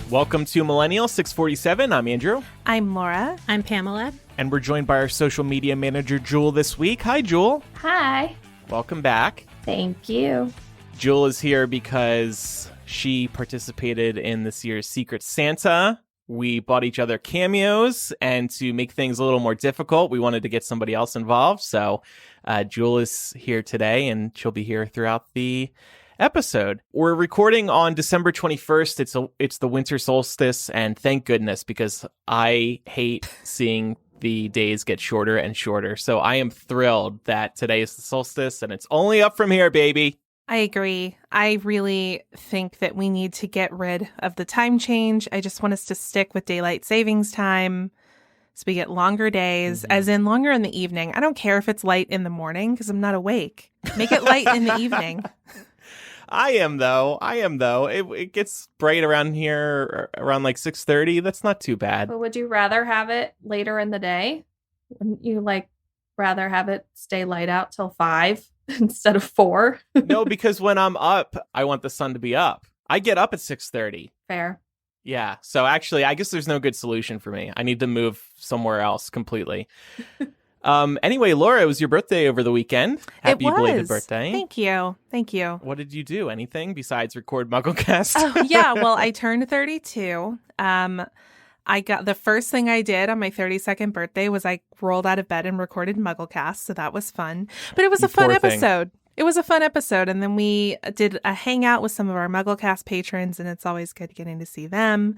Welcome to Millennial 647. I'm Andrew. I'm Laura. I'm Pamela. And we're joined by our social media manager, Jewel, this week. Hi, Jewel. Hi. Welcome back. Thank you. Jewel is here because she participated in this year's Secret Santa. We bought each other cameos, and to make things a little more difficult, we wanted to get somebody else involved. So Jewel is here today, and she'll be here throughout the episode. We're recording on December 21st. It's the winter solstice, and thank goodness, because I hate seeing the days get shorter and shorter. So I am thrilled that today is the solstice, and it's only up from here, baby. I agree. I really think that we need to get rid of the time change. I just want us to stick with daylight savings time so we get longer days, as in longer in the evening. I don't care if it's light in the morning because I'm not awake. Make it light in the evening. I am though. It gets bright around here around like 6:30. That's not too bad. But would you rather have it later in the day? Wouldn't you rather have it stay light out till 5 instead of 4? No, because when I'm up, I want the sun to be up. I get up at 6:30. Fair. Yeah. So actually, I guess there's no good solution for me. I need to move somewhere else completely. Anyway, Laura, it was your birthday over the weekend. Happy belated birthday. Thank you. What did you do? Anything besides record MuggleCast? Oh, yeah. Well, I turned 32. The first thing I did on my 32nd birthday was I rolled out of bed and recorded MuggleCast. So that was fun. But it was a fun episode. It was a fun episode. And then we did a hangout with some of our MuggleCast patrons, and it's always good getting to see them.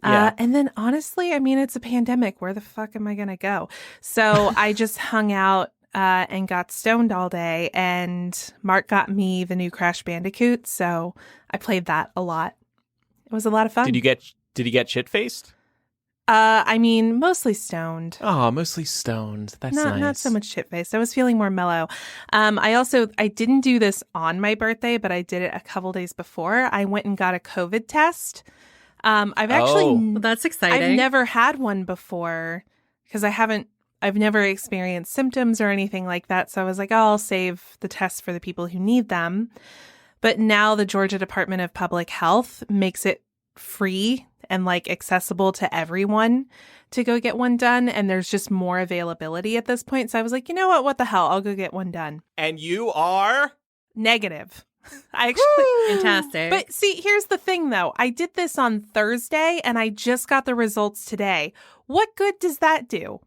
Yeah. And then honestly, I mean, it's a pandemic. Where the fuck am I going to go? So I just hung out and got stoned all day. And Mark got me the new Crash Bandicoot. So I played that a lot. It was a lot of fun. Did you get shit-faced? I mean, mostly stoned. Oh, mostly stoned. That's nice. Not so much shit-faced. I was feeling more mellow. I didn't do this on my birthday, but I did it a couple days before. I went and got a COVID test. Well, that's exciting. I've never had one before because I've never experienced symptoms or anything like that. So I was like, I'll save the tests for the people who need them. But now the Georgia Department of Public Health makes it free and accessible to everyone to go get one done. And there's just more availability at this point. So I was like, you know what the hell? I'll go get one done. And you are? Negative. I actually fantastic. But see, here's the thing though. I did this on Thursday and I just got the results today. What good does that do?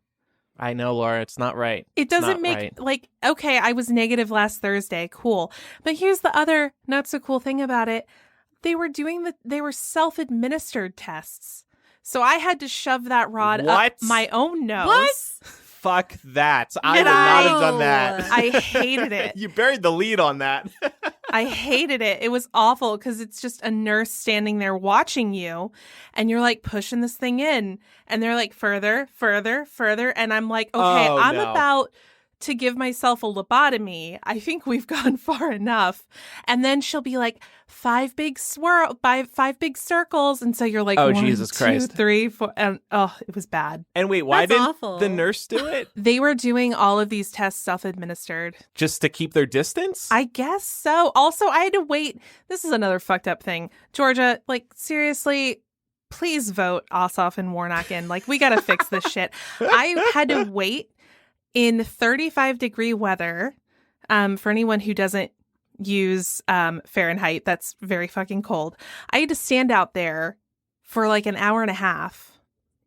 I know, Laura, it's not right. It doesn't make okay, I was negative last Thursday. Cool. But here's the other not so cool thing about it. They were self-administered tests. So I had to shove that rod up my own nose. What? Fuck that. I would not have done that. I hated it. You buried the lead on that. I hated it. It was awful because it's just a nurse standing there watching you and you're pushing this thing in and they're further, further, further. And I'm like, okay, I'm about to give myself a lobotomy. I think we've gone far enough. And then she'll be like, 5 big big circles. And so you're like, oh, 1, Jesus 2, Christ. 3, 4. And it was bad. And wait, why That's didn't awful. the nurse do it? They were doing all of these tests self-administered. Just to keep their distance? I guess so. Also, I had to wait. This is another fucked up thing. Georgia, seriously, please vote Ossoff and Warnock in. We got to fix this shit. I had to wait in 35-degree weather. For anyone who doesn't use Fahrenheit, that's very fucking cold. I had to stand out there for an hour and a half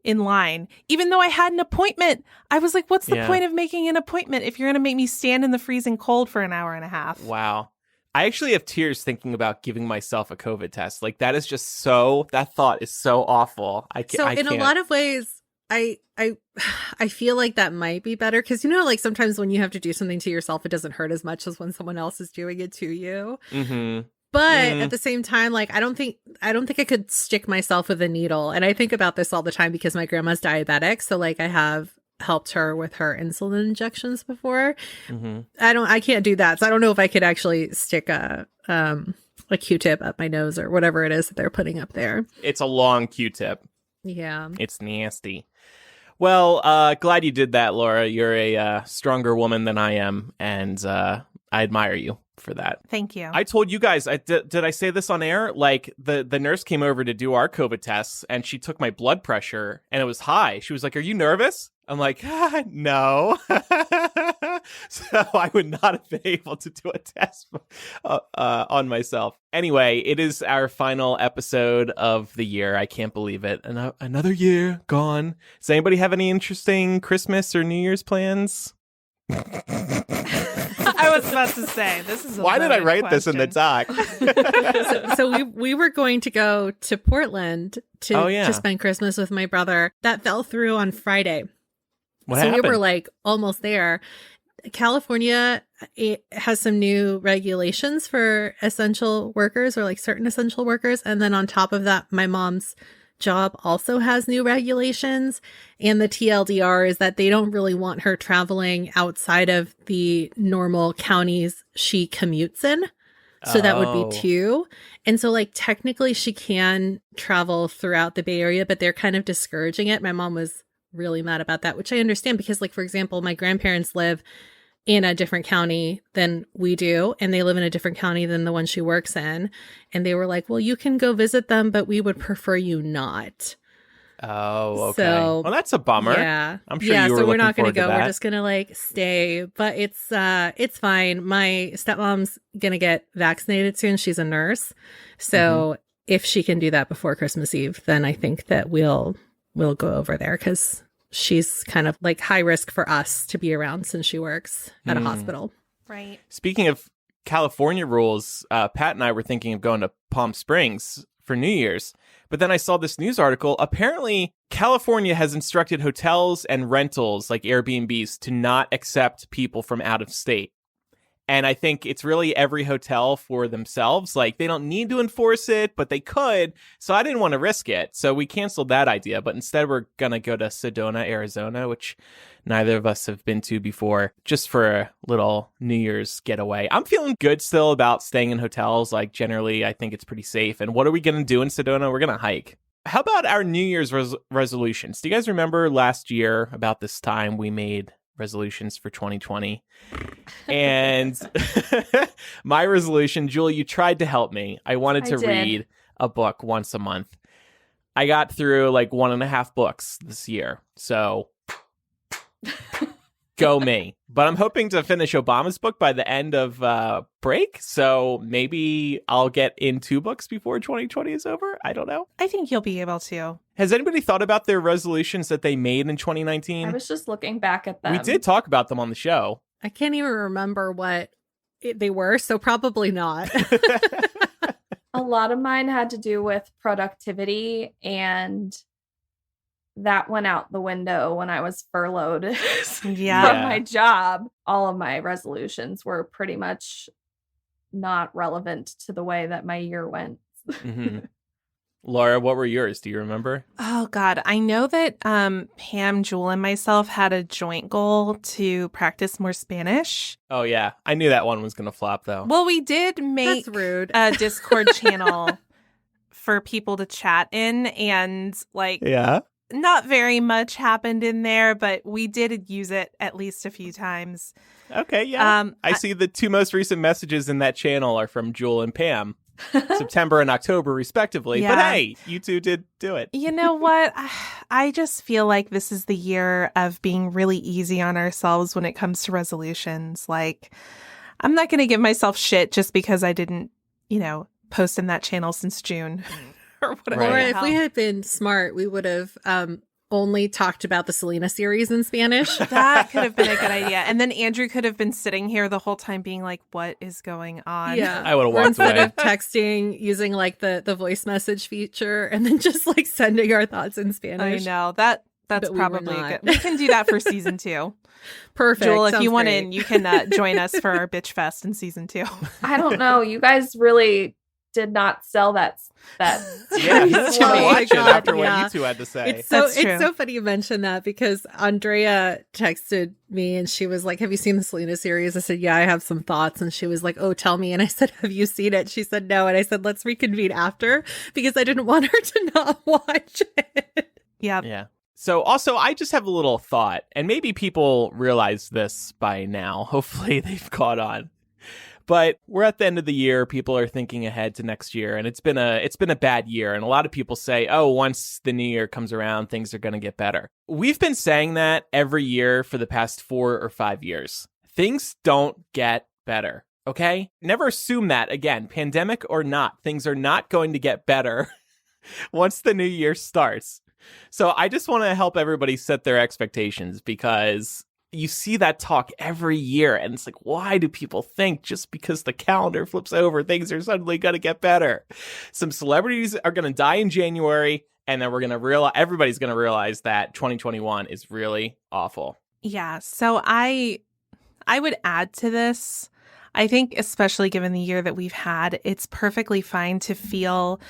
in line, even though I had an appointment. I was like, what's the point of making an appointment if you're going to make me stand in the freezing cold for an hour and a half? Wow. I actually have tears thinking about giving myself a COVID test. That is just that thought is so awful. I can't. A lot of ways, I feel like that might be better because sometimes when you have to do something to yourself, it doesn't hurt as much as when someone else is doing it to you. Mm-hmm. But at the same time, I don't think I could stick myself with a needle. And I think about this all the time because my grandma's diabetic, so I have helped her with her insulin injections before. Mm-hmm. I can't do that, so I don't know if I could actually stick a Q-tip up my nose or whatever it is that they're putting up there. It's a long Q-tip. Yeah, it's nasty. Well, glad you did that, Laura. You're a stronger woman than I am, and I admire you. for that. Thank you. I told you guys, did I say this on air? Like, the nurse came over to do our COVID tests, and she took my blood pressure, and it was high. She was like, "Are you nervous?" I'm like, no. So I would not have been able to do a test on myself. Anyway, it is our final episode of the year. I can't believe it. Another year gone. Does anybody have any interesting Christmas or New Year's plans? I was about to say, this is a Why did I loaded write this in the question. doc? So we were going to go to Portland to spend Christmas with my brother. That fell through on Friday. What so happened? we were like almost there. California, it has some new regulations for essential workers, or like certain essential workers. And then on top of that, my mom's job also has new regulations. And the TLDR is that they don't really want her traveling outside of the normal counties she commutes in. So that would be 2. And so like technically she can travel throughout the Bay Area, but they're kind of discouraging it. My mom was really mad about that, which I understand because, like, for example, my grandparents live in a different county than we do, and they live in a different county than the one she works in. And they were like, well, you can go visit them, but we would prefer you not. Oh, okay. So, well, that's a bummer. Yeah. I'm sure you were so we're not going to go. that. We're just going to like stay, but it's fine. My stepmom's going to get vaccinated soon. She's a nurse. So if she can do that before Christmas Eve, then I think that we'll go over there because she's kind of like high risk for us to be around since she works at a hospital. Right. Speaking of California rules, Pat and I were thinking of going to Palm Springs for New Year's. But then I saw this news article. Apparently, California has instructed hotels and rentals like Airbnbs to not accept people from out of state. And I think it's really every hotel for themselves. Like, they don't need to enforce it, but they could. So I didn't want to risk it. So we canceled that idea. But instead, we're going to go to Sedona, Arizona, which neither of us have been to before, just for a little New Year's getaway. I'm feeling good still about staying in hotels. Like, generally, I think it's pretty safe. And what are we going to do in Sedona? We're going to hike. How about our New Year's resolutions? Do you guys remember last year about this time we made resolutions for 2020? And my resolution, Julie, you tried to help me. I wanted to read a book once a month. I got through like 1.5 books this year. So go me. But I'm hoping to finish Obama's book by the end of break. So maybe I'll get in 2 books before 2020 is over. I don't know. I think you'll be able to. Has anybody thought about their resolutions that they made in 2019? I was just looking back at them. We did talk about them on the show. I can't even remember what they were, so probably not. A lot of mine had to do with productivity, and that went out the window when I was furloughed from my job. All of my resolutions were pretty much not relevant to the way that my year went. Laura, what were yours? Do you remember? Oh, God. I know that Pam, Jewel, and myself had a joint goal to practice more Spanish. Oh, yeah. I knew that one was going to flop, though. Well, we did make That's rude. a Discord channel for people to chat in, and like, not very much happened in there, but we did use it at least a few times. Okay, yeah. I see the 2 most recent messages in that channel are from Jewel and Pam. September and October, respectively. Yeah. But hey, you 2 did do it. You know what? I just feel like this is the year of being really easy on ourselves when it comes to resolutions. Like, I'm not going to give myself shit just because I didn't, post in that channel since June or whatever. Or if we had been smart, we would have only talked about the Selena series in Spanish. That could have been a good idea. And then Andrew could have been sitting here the whole time being like, what is going on? Yeah. I would have walked Instead away. of texting using like the voice message feature and then just like sending our thoughts in I Spanish. know. That's But we were probably a not. good. We can do that for season 2. Perfect. Jewel, if Sounds you want great. in, you can join us for our bitch fest in season 2. I don't know. You guys really did not sell that. Yeah, you Oh should my watch it God, after yeah. what you 2 had to say. It's so That's true. it's so funny you mentioned that because Andrea texted me and she was like, "Have you seen the Selena series?" I said, "Yeah, I have some thoughts." And she was like, "Oh, tell me." And I said, "Have you seen it?" She said, "No." And I said, "Let's reconvene after," because I didn't want her to not watch it. Yeah. So also, I just have a little thought, and maybe people realize this by now. Hopefully they've caught on. But we're at the end of the year. People are thinking ahead to next year, and it's been a bad year. And a lot of people say, oh, once the new year comes around, things are going to get better. We've been saying that every year for the past 4 or 5 years. Things don't get better, okay? Never assume that. Again, pandemic or not, things are not going to get better once the new year starts. So I just want to help everybody set their expectations, because you see that talk every year, and it's like, why do people think just because the calendar flips over, things are suddenly going to get better? Some celebrities are going to die in January, and then everybody's going to realize that 2021 is really awful. Yeah. So I would add to this. I think, especially given the year that we've had, it's perfectly fine to feel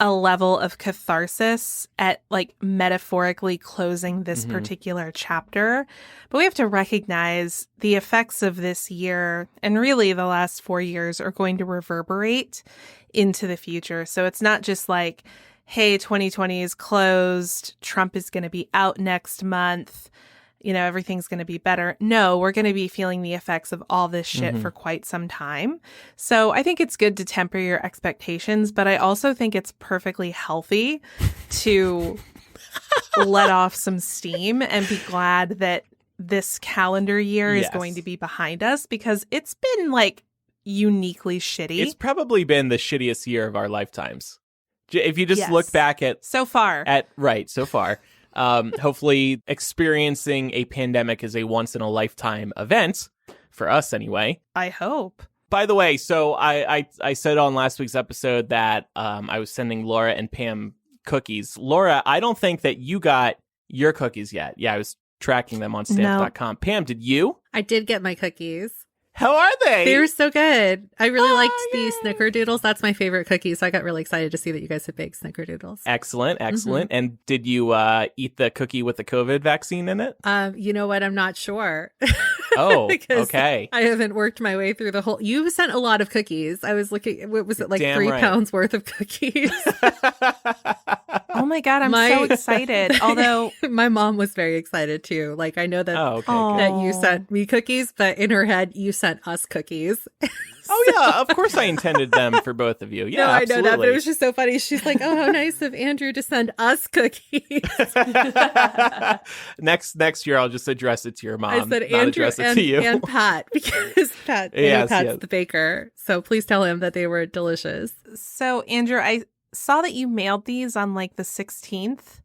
a level of catharsis at like metaphorically closing this particular chapter. But we have to recognize the effects of this year, and really the last 4 years, are going to reverberate into the future. So it's not just like, hey, 2020 is closed, Trump is going to be out next month, everything's going to be better. No, we're going to be feeling the effects of all this shit for quite some time. So I think it's good to temper your expectations, but I also think it's perfectly healthy to let off some steam and be glad that this calendar year is going to be behind us, because it's been like uniquely shitty. It's probably been the shittiest year of our lifetimes. If you just look back at so far. Hopefully experiencing a pandemic is a once-in-a-lifetime event, for us anyway. I hope. By the way, so I said on last week's episode that I was sending Laura and Pam cookies. Laura, I don't think that you got your cookies yet. Yeah, I was tracking them on stamps.com. No. Pam, did you? I did get my cookies. How are they? They were so good. I really liked the snickerdoodles. That's my favorite cookie. So I got really excited to see that you guys had baked snickerdoodles. Excellent. And did you eat the cookie with the COVID vaccine in it? You know what? I'm not sure. Oh, okay. I haven't worked my way through the whole. You sent a lot of cookies. I was looking. What was it, like? Damn 3 right. pounds worth of cookies? Oh my God, I'm so excited. Although my mom was very excited too. Like, I know that that you sent me cookies, but in her head you sent us cookies. Oh yeah, of course I intended them for both of you. Yeah, no, absolutely. I know that, but it was just so funny. She's like, "Oh, how nice of Andrew to send us cookies." Next year, I'll just address it to your mom. I said not Andrew address it to you. and Pat, because Pat's the baker. So please tell him that they were delicious. So Andrew, I saw that you mailed these on like the 16th.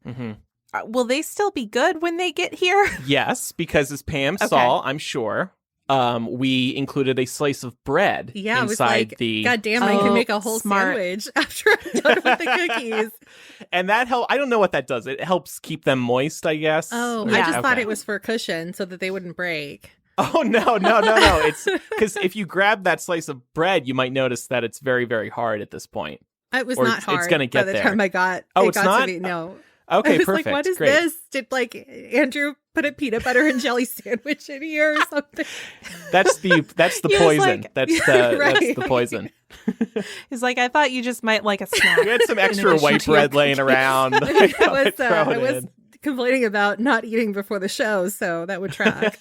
Will they still be good when they get here? Yes, because as Pam saw, I'm sure. We included a slice of bread inside I was like, God damn, I can make a whole sandwich after I'm done with the cookies. And that I don't know what that does. It helps keep them moist, I guess. Oh, I just thought it was for cushion so that they wouldn't break. Oh, no. It's because if you grab that slice of bread, you might notice that it's very, very hard at this point. It was not hard. It's going to get by the there. time I got it's not? to me. No. Okay, I was perfect. like, what is Great. this? Did Andrew put a peanut butter and jelly sandwich in here or something? That's the poison. Like, that's the poison. He's like, I thought you just might like a snack. You had some extra white bread laying around. I was complaining about not eating before the show, so that would track.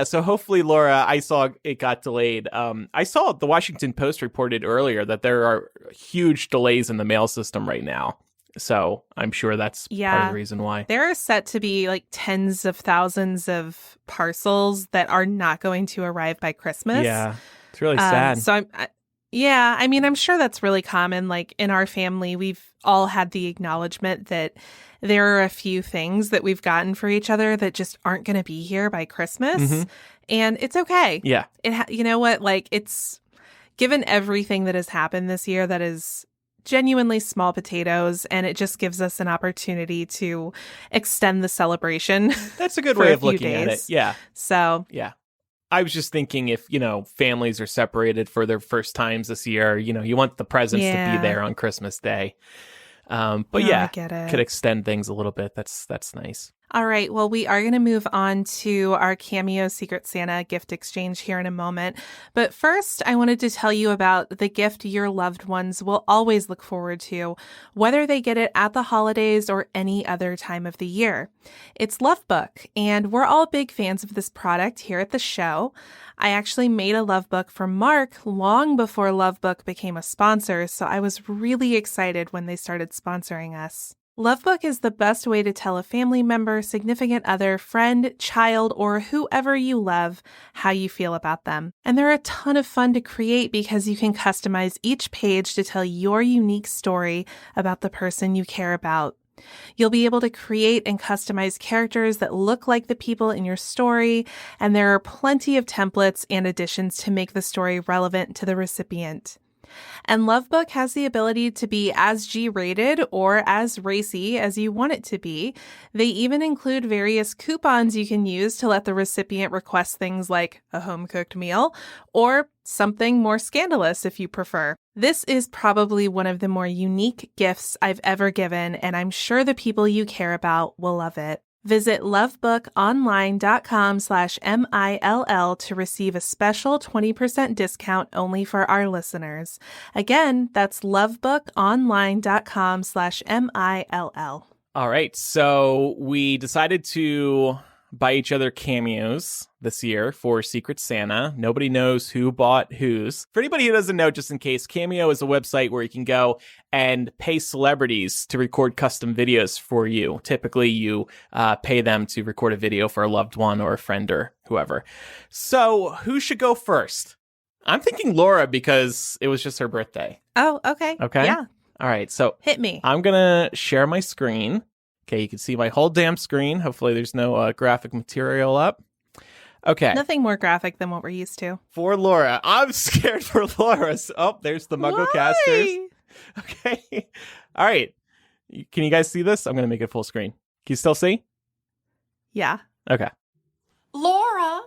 So hopefully, Laura, I saw it got delayed. I saw the Washington Post reported earlier that there are huge delays in the mail system right now. So I'm sure that's part of the reason why. There are set to be like tens of thousands of parcels that are not going to arrive by Christmas. Yeah, it's really sad. So I'm sure that's really common. Like in our family, we've all had the acknowledgement that there are a few things that we've gotten for each other that just aren't going to be here by Christmas. And it's okay. Yeah. You know what? Like, it's given everything that has happened this year that is genuinely small potatoes, and it just gives us an opportunity to extend the celebration. That's a good way of looking at it. Yeah. So, yeah. I was just thinking if, families are separated for their first times this year, you want the presents to be there on Christmas Day. But I get it. Could extend things a little bit. That's nice. All right. Well, we are going to move on to our Cameo Secret Santa gift exchange here in a moment. But first, I wanted to tell you about the gift your loved ones will always look forward to, whether they get it at the holidays or any other time of the year. It's Lovebook, and we're all big fans of this product here at the show. I actually made a Lovebook for Mark long before Lovebook became a sponsor, so I was really excited when they started sponsoring us. Lovebook is the best way to tell a family member, significant other, friend, child, or whoever you love how you feel about them. And they're a ton of fun to create because you can customize each page to tell your unique story about the person you care about. You'll be able to create and customize characters that look like the people in your story, and there are plenty of templates and additions to make the story relevant to the recipient. And Lovebook has the ability to be as G-rated or as racy as you want it to be. They even include various coupons you can use to let the recipient request things like a home-cooked meal or something more scandalous if you prefer. This is probably one of the more unique gifts I've ever given, and I'm sure the people you care about will love it. Visit lovebookonline.com/MILL to receive a special 20% discount only for our listeners. Again, that's lovebookonline.com/MILL. All right. So we decided to buy each other cameos this year for Secret Santa. Nobody knows who bought whose. For anybody who doesn't know, just in case, Cameo is a website where you can go and pay celebrities to record custom videos for you. Typically, you pay them to record a video for a loved one or a friend or whoever. So who should go first? I'm thinking Laura because it was just her birthday. Oh, okay. Okay? Yeah. All right. So hit me. I'm going to share my screen. Okay, you can see my whole damn screen. Hopefully there's no graphic material up. Okay. Nothing more graphic than what we're used to. For Laura. I'm scared for Laura. Oh, there's the MuggleCasters. Okay. All right. Can you guys see this? I'm going to make it full screen. Can you still see? Yeah. Okay. Laura,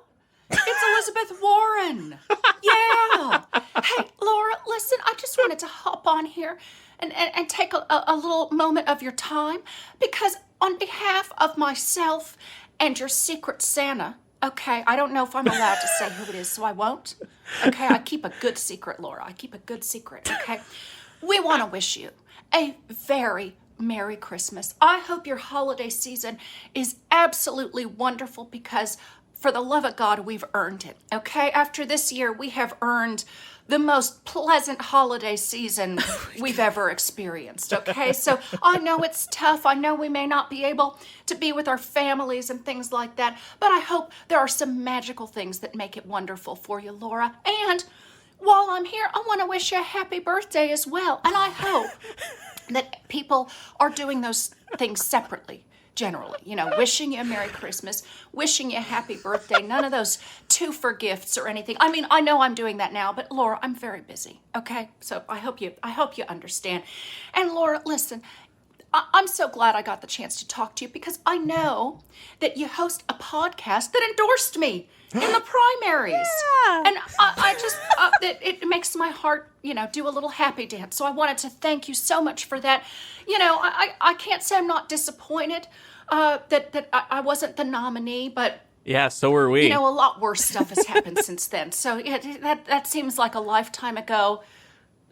it's Elizabeth Warren. Yeah. Hey, Laura, listen, I just wanted to hop on here and take a little moment of your time because on behalf of myself and your Secret Santa, okay, I don't know if I'm allowed to say who it is, so I won't. Okay, I keep a good secret, Laura. I keep a good secret, okay? We want to wish you a very Merry Christmas. I hope your holiday season is absolutely wonderful because for the love of God, we've earned it, okay? After this year, we have earned the most pleasant holiday season we've ever experienced, okay? So I know it's tough. I know we may not be able to be with our families and things like that, but I hope there are some magical things that make it wonderful for you, Laura. And while I'm here, I want to wish you a happy birthday as well. And I hope that people are doing those things separately. Generally, you know, wishing you a Merry Christmas, wishing you a happy birthday, none of those two for gifts or anything. I mean, I know I'm doing that now, but Laura, I'm very busy, okay? So I hope you understand. And Laura, listen, I'm so glad I got the chance to talk to you because I know that you host a podcast that endorsed me in the primaries. Yeah. And I just, it makes my heart, you know, do a little happy dance. So I wanted to thank you so much for that. You know, I can't say I'm not disappointed that I wasn't the nominee, but yeah, so were we. You know, a lot worse stuff has happened since then. So yeah, that seems like a lifetime ago.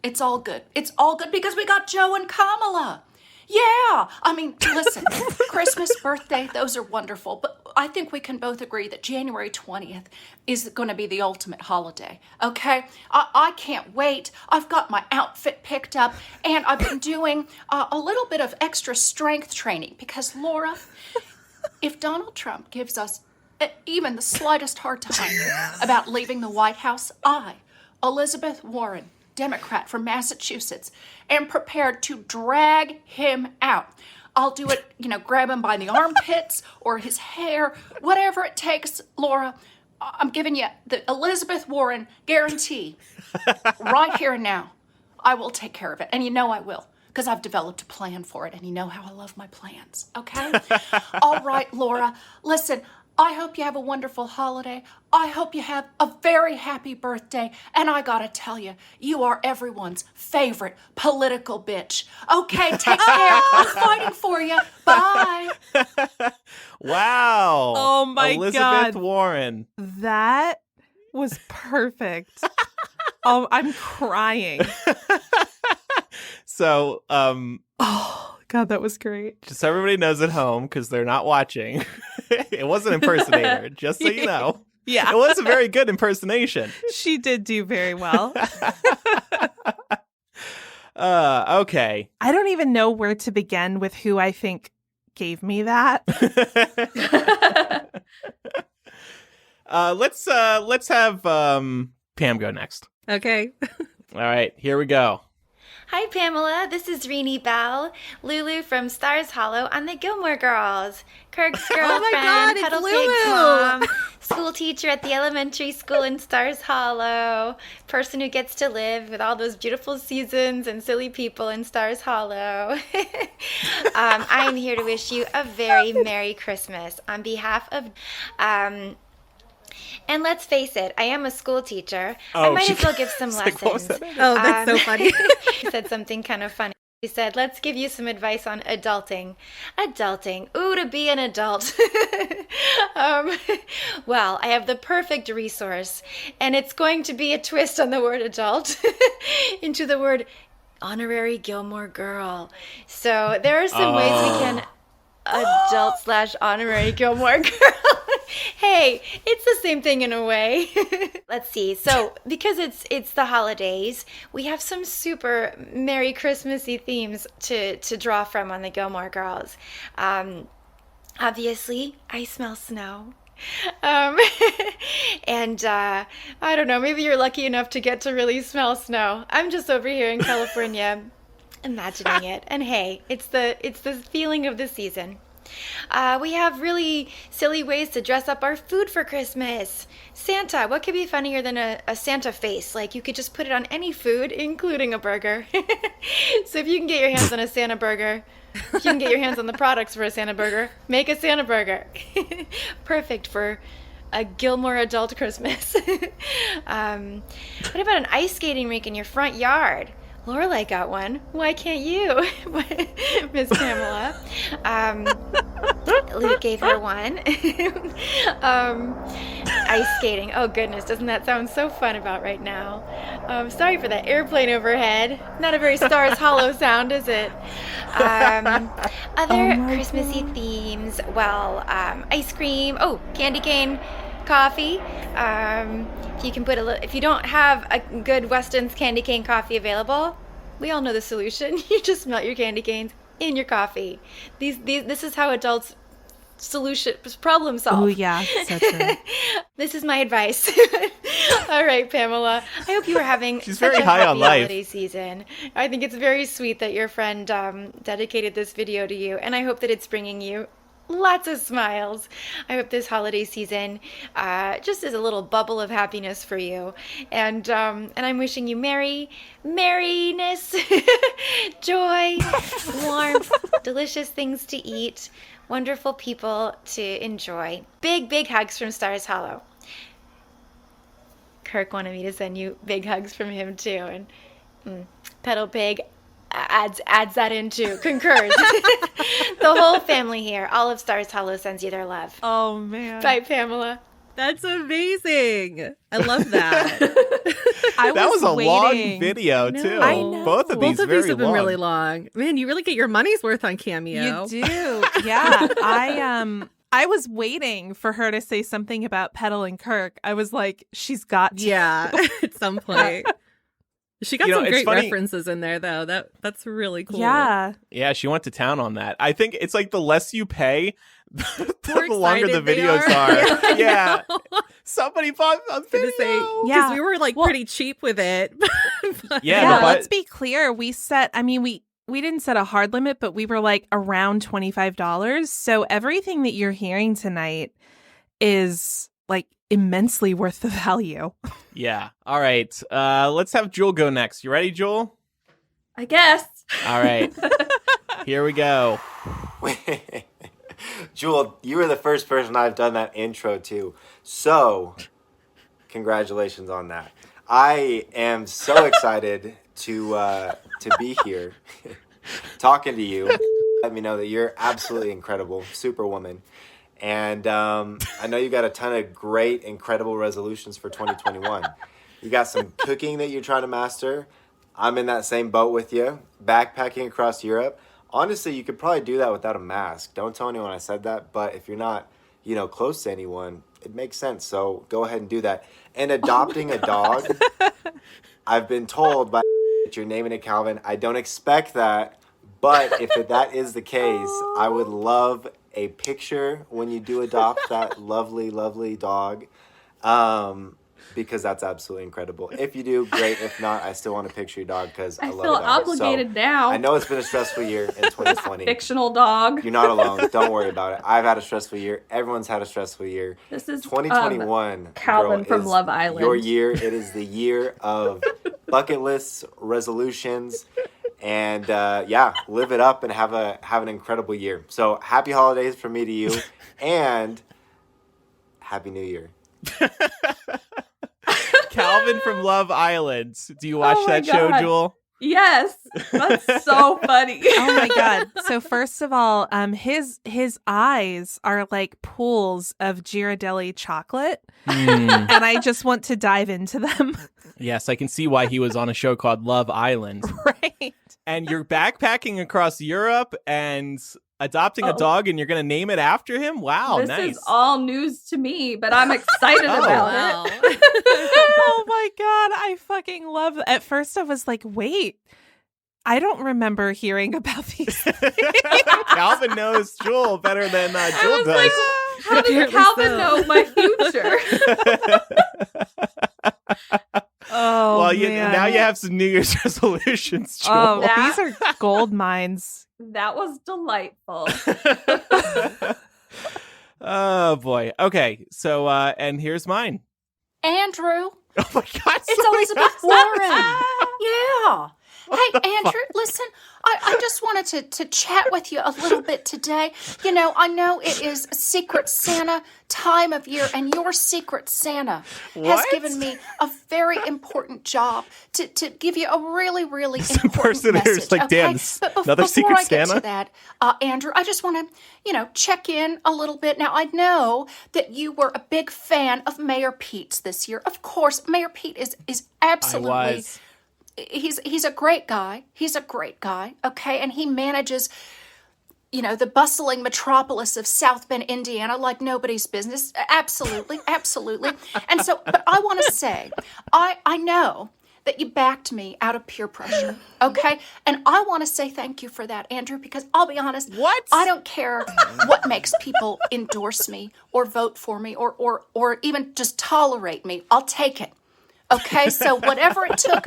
It's all good. It's all good because we got Joe and Kamala. Yeah, I mean, listen, Christmas, birthday, those are wonderful. But I think we can both agree that January 20th is going to be the ultimate holiday, okay? I can't wait. I've got my outfit picked up, and I've been doing a little bit of extra strength training because, Laura, if Donald Trump gives us even the slightest hard time about leaving the White House, I, Elizabeth Warren, Democrat from Massachusetts, am prepared to drag him out. I'll do it, you know, grab him by the armpits or his hair, whatever it takes, Laura. I'm giving you the Elizabeth Warren guarantee right here and now. I will take care of it. And you know I will because I've developed a plan for it and you know how I love my plans, okay? All right, Laura, listen, I hope you have a wonderful holiday. I hope you have a very happy birthday. And I gotta tell you, you are everyone's favorite political bitch. Okay, take care. I'm fighting for you. Bye. Wow. Oh my Elizabeth God. Warren. That was perfect. Oh, I'm crying. So, Oh, God, that was great. just so everybody knows at home, because they're not watching, it was an impersonator, just so you know. Yeah. It was a very good impersonation. She did do very well. Okay. I don't even know where to begin with who I think gave me that. Let's have Pam go next. Okay. All right, here we go. Hi, Pamela. This is Renee Bell, Lulu from Stars Hollow on the Gilmore Girls. Kirk's girlfriend, God, it's Pedal Lulu. Pig's mom, school teacher at the elementary school in Stars Hollow, person who gets to live with all those beautiful seasons and silly people in Stars Hollow. I'm here to wish you a very Merry Christmas on behalf of... and let's face it, I am a school teacher. I might as well give some lessons. What was that? Oh, that's so funny. She said something kind of funny. She said, let's give you some advice on adulting. Adulting. Ooh, to be an adult. Well, I have the perfect resource, and it's going to be a twist on the word adult into the word honorary Gilmore girl. So there are some ways we can adult / honorary Gilmore girl. Hey, it's the same thing in a way. Let's see. So, because it's the holidays, we have some super Merry Christmassy themes to draw from on the Gilmore Girls. Obviously, I smell snow. And I don't know, maybe you're lucky enough to get to really smell snow. I'm just over here in California imagining it. And hey, it's the feeling of the season. We have really silly ways to dress up our food for Christmas. Santa, what could be funnier than a Santa face? Like, you could just put it on any food, including a burger. So if you can get your hands on a Santa burger, if you can get your hands on the products for a Santa burger, make a Santa burger. Perfect for a Gilmore adult Christmas. What about an ice skating rink in your front yard? Lorelai got one. Why can't you, Miss Pamela? Luke gave her one. Ice skating. Oh, goodness. Doesn't that sound so fun about right now? Sorry for that airplane overhead. Not a very Stars Hollow sound, is it? Other Christmassy themes. Well, ice cream. Oh, candy cane coffee. If you can put if you don't have a good Weston's candy cane coffee available, we all know the solution. You just melt your candy canes in your coffee. This is how adults problem solve. Oh, yeah, so true. This is my advice. All right, Pamela. I hope you are having She's such very a high happy on life. holiday season. I think it's very sweet that your friend dedicated this video to you, and I hope that it's bringing you lots of smiles. I hope this holiday season just is a little bubble of happiness for you. And I'm wishing you merriness, joy, warmth, delicious things to eat, wonderful people to enjoy. Big, big hugs from Stars Hollow. Kirk wanted me to send you big hugs from him too. And Pedal Pig adds that in too, concurs. The whole family here, all of Stars Hollow sends you their love. Oh, man. Bye, Pamela. That's amazing. I love that. That was a long video, No. too. I know. Both of these Both of very these have been long. really long. Man, you really get your money's worth on Cameo. You do. Yeah. I was waiting for her to say something about Petal and Kirk. I was like, she's got to. Yeah, at some point. She got some it's great funny. references in there, though. That's really cool. Yeah. Yeah, she went to town on that. I think it's like the less you pay, the More longer the excited they videos are. are. Yeah. I know. Somebody bought a video. Gonna say, Yeah. because we were like pretty cheap with it. But- Yeah, Yeah, but- let's be clear. We didn't set a hard limit, but we were like around $25. So everything that you're hearing tonight is like immensely worth the value. Yeah. All right. Let's have Jewel go next. You ready, Jewel? I guess. All right. Here we go. Jewel, you were the first person I've done that intro to. So, congratulations on that. I am so excited to be here talking to you. Let me know that you're absolutely incredible, superwoman. And I know you got a ton of great, incredible resolutions for 2021. You got some cooking that you're trying to master. I'm in that same boat with you. Backpacking across Europe. Honestly, you could probably do that without a mask. Don't tell anyone I said that. But if you're not, close to anyone, it makes sense. So go ahead and do that. And adopting a dog. I've been told by that you're naming it Calvin. I don't expect that. But if that is the case, I would love a picture when you do adopt that lovely, lovely dog. Because that's absolutely incredible. If you do, great. If not, I still want to picture your dog because I love it. I feel obligated now. I know it's been a stressful year in 2020. Fictional dog. You're not alone. Don't worry about it. I've had a stressful year. Everyone's had a stressful year. This is 2021. Calvin girl, from Love Island. Your year. It is the year of bucket lists, resolutions, and live it up and have an incredible year. So happy holidays from me to you, and happy New Year. Calvin from Love Island. Do you watch that show, Jewel? Yes. That's so funny. Oh my God. So first of all, his eyes are like pools of Ghirardelli chocolate. And I just want to dive into them. Yes, I can see why he was on a show called Love Island. Right. And you're backpacking across Europe and adopting a dog, and you're going to name it after him? Wow, this nice. This is all news to me, but I'm excited about it. Oh my God, I fucking love it. At first I was like, wait, I don't remember hearing about these things. Calvin knows Jewel better than Jewel does. Like, how does Calvin know my future? Oh, well, man. Now you have some New Year's resolutions, Jewel. Oh, these are gold mines. That was delightful. Oh, boy. Okay, so, and here's mine. Andrew. Oh, my God. It's Elizabeth Warren. Yeah. Hey, Andrew, listen, I just wanted to chat with you a little bit today. I know it is Secret Santa time of year, and your Secret Santa has given me a very important job to give you a really, really important message. Like, okay? damn, But another Secret before I get Santa? to that, Andrew, I just want to, check in a little bit. Now, I know that you were a big fan of Mayor Pete's this year. Of course, Mayor Pete is absolutely... I was. He's a great guy. He's a great guy, okay? And he manages, the bustling metropolis of South Bend, Indiana like nobody's business. Absolutely, absolutely. And so, but I want to say, I know that you backed me out of peer pressure, okay? And I want to say thank you for that, Andrew, because I'll be honest, I don't care what makes people endorse me or vote for me or even just tolerate me. I'll take it. Okay, so whatever it took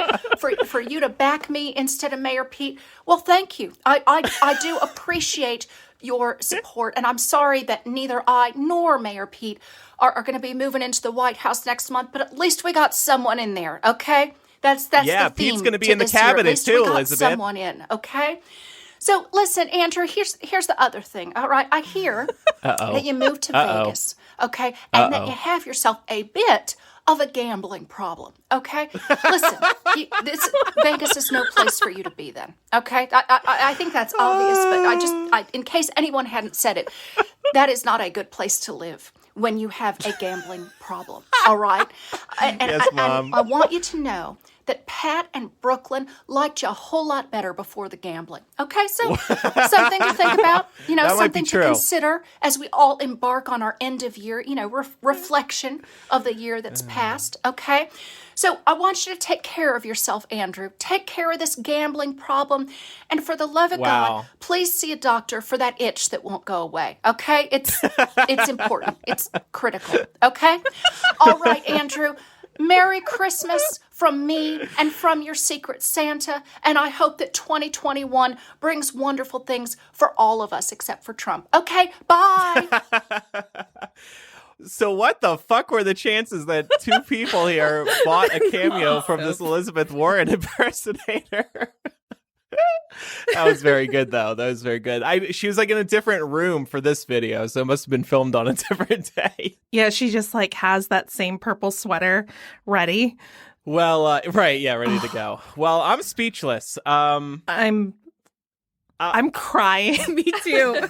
for you to back me instead of Mayor Pete, well, thank you. I do appreciate your support, and I'm sorry that neither I nor Mayor Pete are going to be moving into the White House next month, but at least we got someone in there, okay? That's the theme. Pete's going to be in the cabinet too, we got Elizabeth. Someone in, okay? So listen, Andrew, here's the other thing, all right? I hear that you moved to Vegas, okay? And that you have yourself a bit of a gambling problem, okay? Listen, Vegas is no place for you to be then, okay? I think that's obvious, but in case anyone hadn't said it, that is not a good place to live when you have a gambling problem, all right? Yes, Mom. I want you to know that Pat and Brooklyn liked you a whole lot better before the gambling. Okay, so something to think about, something to consider as we all embark on our end of year, reflection of the year that's passed, okay? So I want you to take care of yourself, Andrew. Take care of this gambling problem. And for the love of God, please see a doctor for that itch that won't go away, okay? It's important. It's critical, okay? All right, Andrew. Merry Christmas from me and from your Secret Santa, and I hope that 2021 brings wonderful things for all of us except for Trump. Okay, bye! So what the fuck were the chances that two people here bought a cameo from this Elizabeth Warren impersonator? That was very good, though. That was very good. She was like in a different room for this video, so it must have been filmed on a different day. Yeah, she just like has that same purple sweater ready. Well, ready to go. Well, I'm speechless. I'm crying. Me too.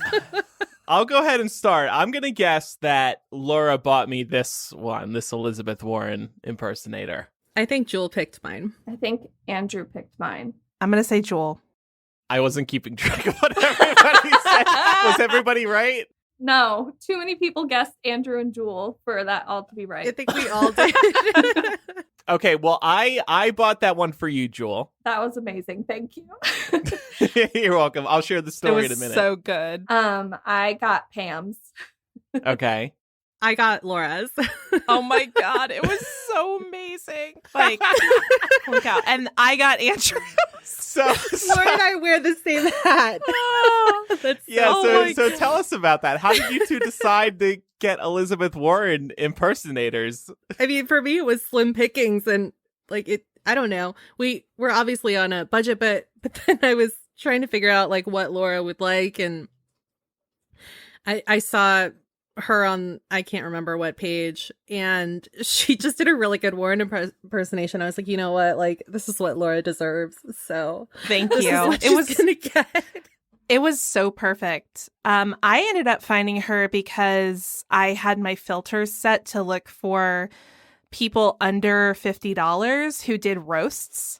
I'll go ahead and start. I'm going to guess that Laura bought me this Elizabeth Warren impersonator. I think Jewel picked mine. I think Andrew picked mine. I'm going to say Jewel. I wasn't keeping track of what everybody said. Was everybody right? No, too many people guessed Andrew and Jewel for that all to be right. I think we all did. Okay, well, I bought that one for you, Jewel. That was amazing. Thank you. You're welcome. I'll share the story in a minute. So good. I got Pam's. Okay. I got Laura's. Oh my God. It was so amazing. Like, holy cow. And I got Andrew's. So Laura and I wear the same hat. So tell us about that. How did you two decide to get Elizabeth Warren impersonators? I mean, for me, it was slim pickings, and like I don't know. We were obviously on a budget, but then I was trying to figure out like what Laura would like, and I saw her on, I can't remember what page, and she just did a really good Warren impersonation. I was like, you know what, like this is what Laura deserves. So thank this you. Is what she's gonna get. It was so perfect. I ended up finding her because I had my filters set to look for people under $50 who did roasts.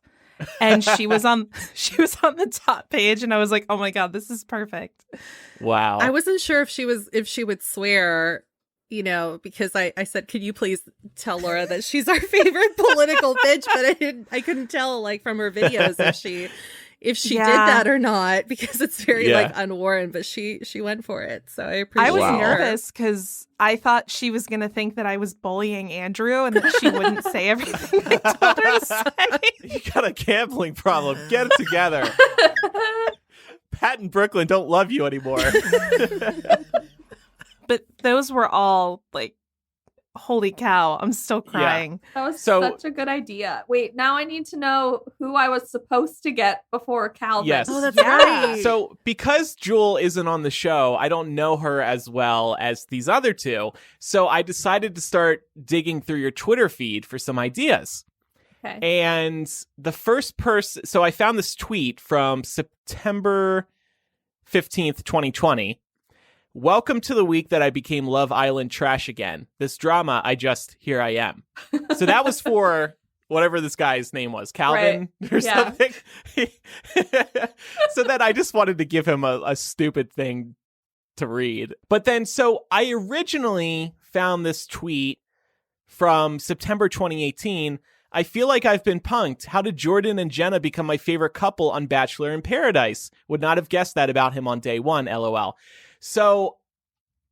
And she was on the top page, and I was like, oh my God, this is perfect. Wow. I wasn't sure if she would swear, you know, because I said, could you please tell Laura that she's our favorite political bitch, but I couldn't tell like from her videos if she did that or not, because it's very like unwarranted, but she went for it. So I appreciate it. I was nervous because I thought she was going to think that I was bullying Andrew and that she wouldn't say everything I told her to say. You got a gambling problem. Get it together. Pat and Brooklyn don't love you anymore. But those were all like, holy cow, I'm still crying. Yeah. That was such a good idea. Wait, now I need to know who I was supposed to get before Calvin. Yes. Oh, that's right. So because Jewel isn't on the show, I don't know her as well as these other two. So I decided to start digging through your Twitter feed for some ideas. Okay. And the first person, so I found this tweet from September 15th, 2020. Welcome to the week that I became Love Island trash again. This drama, here I am. So that was for whatever this guy's name was, Calvin or something. So then I just wanted to give him a stupid thing to read. But then, so I originally found this tweet from September 2018. I feel like I've been punked. How did Jordan and Jenna become my favorite couple on Bachelor in Paradise? Would not have guessed that about him on day one, LOL. So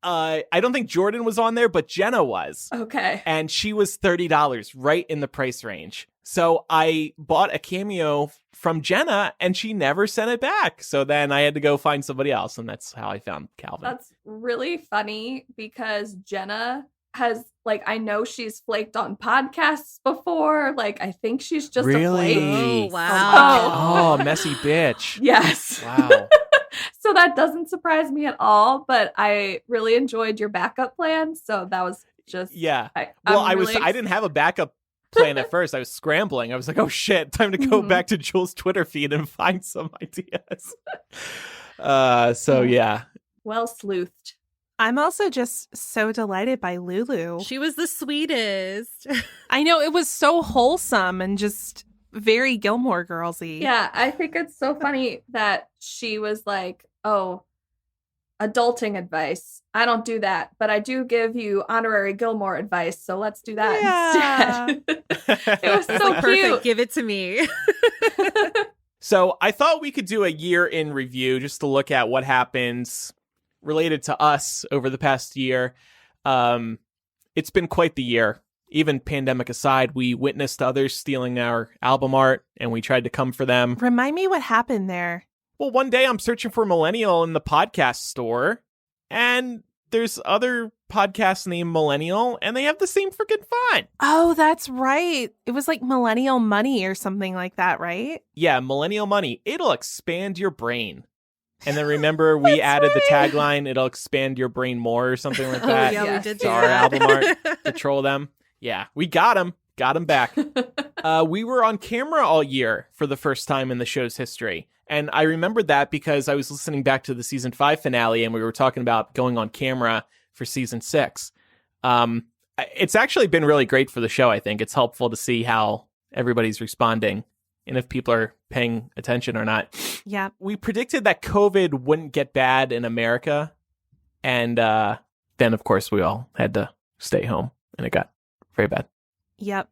I don't think Jordan was on there, but Jenna was. Okay. And she was $30, right in the price range. So I bought a Cameo from Jenna, and she never sent it back. So then I had to go find somebody else, and that's how I found Calvin. That's really funny because Jenna has, like, I know she's flaked on podcasts before. Like, I think she's just a flake. Oh, wow. Oh, messy bitch. Yes. Wow. So that doesn't surprise me at all, but I really enjoyed your backup plan. So that was just I didn't have a backup plan at first. I was scrambling. I was like, oh shit, time to go back to Jules' Twitter feed and find some ideas. Well sleuthed. I'm also just so delighted by Lulu. She was the sweetest. I know, it was so wholesome and just very Gilmore Girls-y. Yeah, I think it's so funny that she was like, oh, adulting advice. I don't do that, but I do give you honorary Gilmore advice, so let's do that instead. It was so cute. Perfect. Give it to me. So I thought we could do a year in review just to look at what happens related to us over the past year. It's been quite the year. Even pandemic aside, we witnessed others stealing our album art, and we tried to come for them. Remind me what happened there. Well, one day I'm searching for Millennial in the podcast store, and there's other podcasts named Millennial, and they have the same freaking font. Oh, that's right. It was like Millennial Money or something like that, right? Yeah, Millennial Money. It'll expand your brain. And then remember, we added the tagline, it'll expand your brain more or something like that. Oh, yeah, we did to our album art to troll them. Yeah, we got him back. We were on camera all year for the first time in the show's history. And I remembered that because I was listening back to the season 5 finale and we were talking about going on camera for season 6. It's actually been really great for the show, I think. It's helpful to see how everybody's responding and if people are paying attention or not. Yeah. We predicted that COVID wouldn't get bad in America. And then, of course, we all had to stay home and it got very bad. Yep.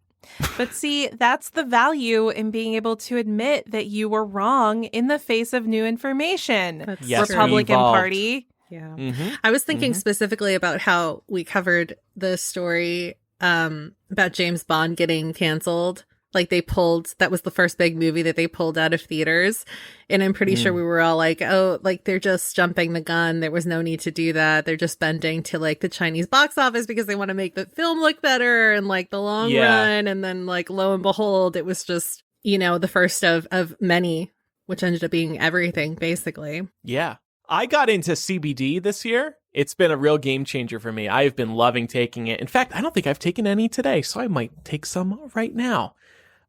But see, that's the value in being able to admit that you were wrong in the face of new information. Yes, Republican evolved. Party. Yeah. Mm-hmm. I was thinking specifically about how we covered the story about James Bond getting canceled. Like that was the first big movie that they pulled out of theaters. And I'm pretty sure we were all like, oh, like they're just jumping the gun. There was no need to do that. They're just bending to like the Chinese box office because they want to make the film look better and like the long run. And then like lo and behold, it was just, the first of many, which ended up being everything basically. Yeah. I got into CBD this year. It's been a real game changer for me. I've been loving taking it. In fact, I don't think I've taken any today, so I might take some right now.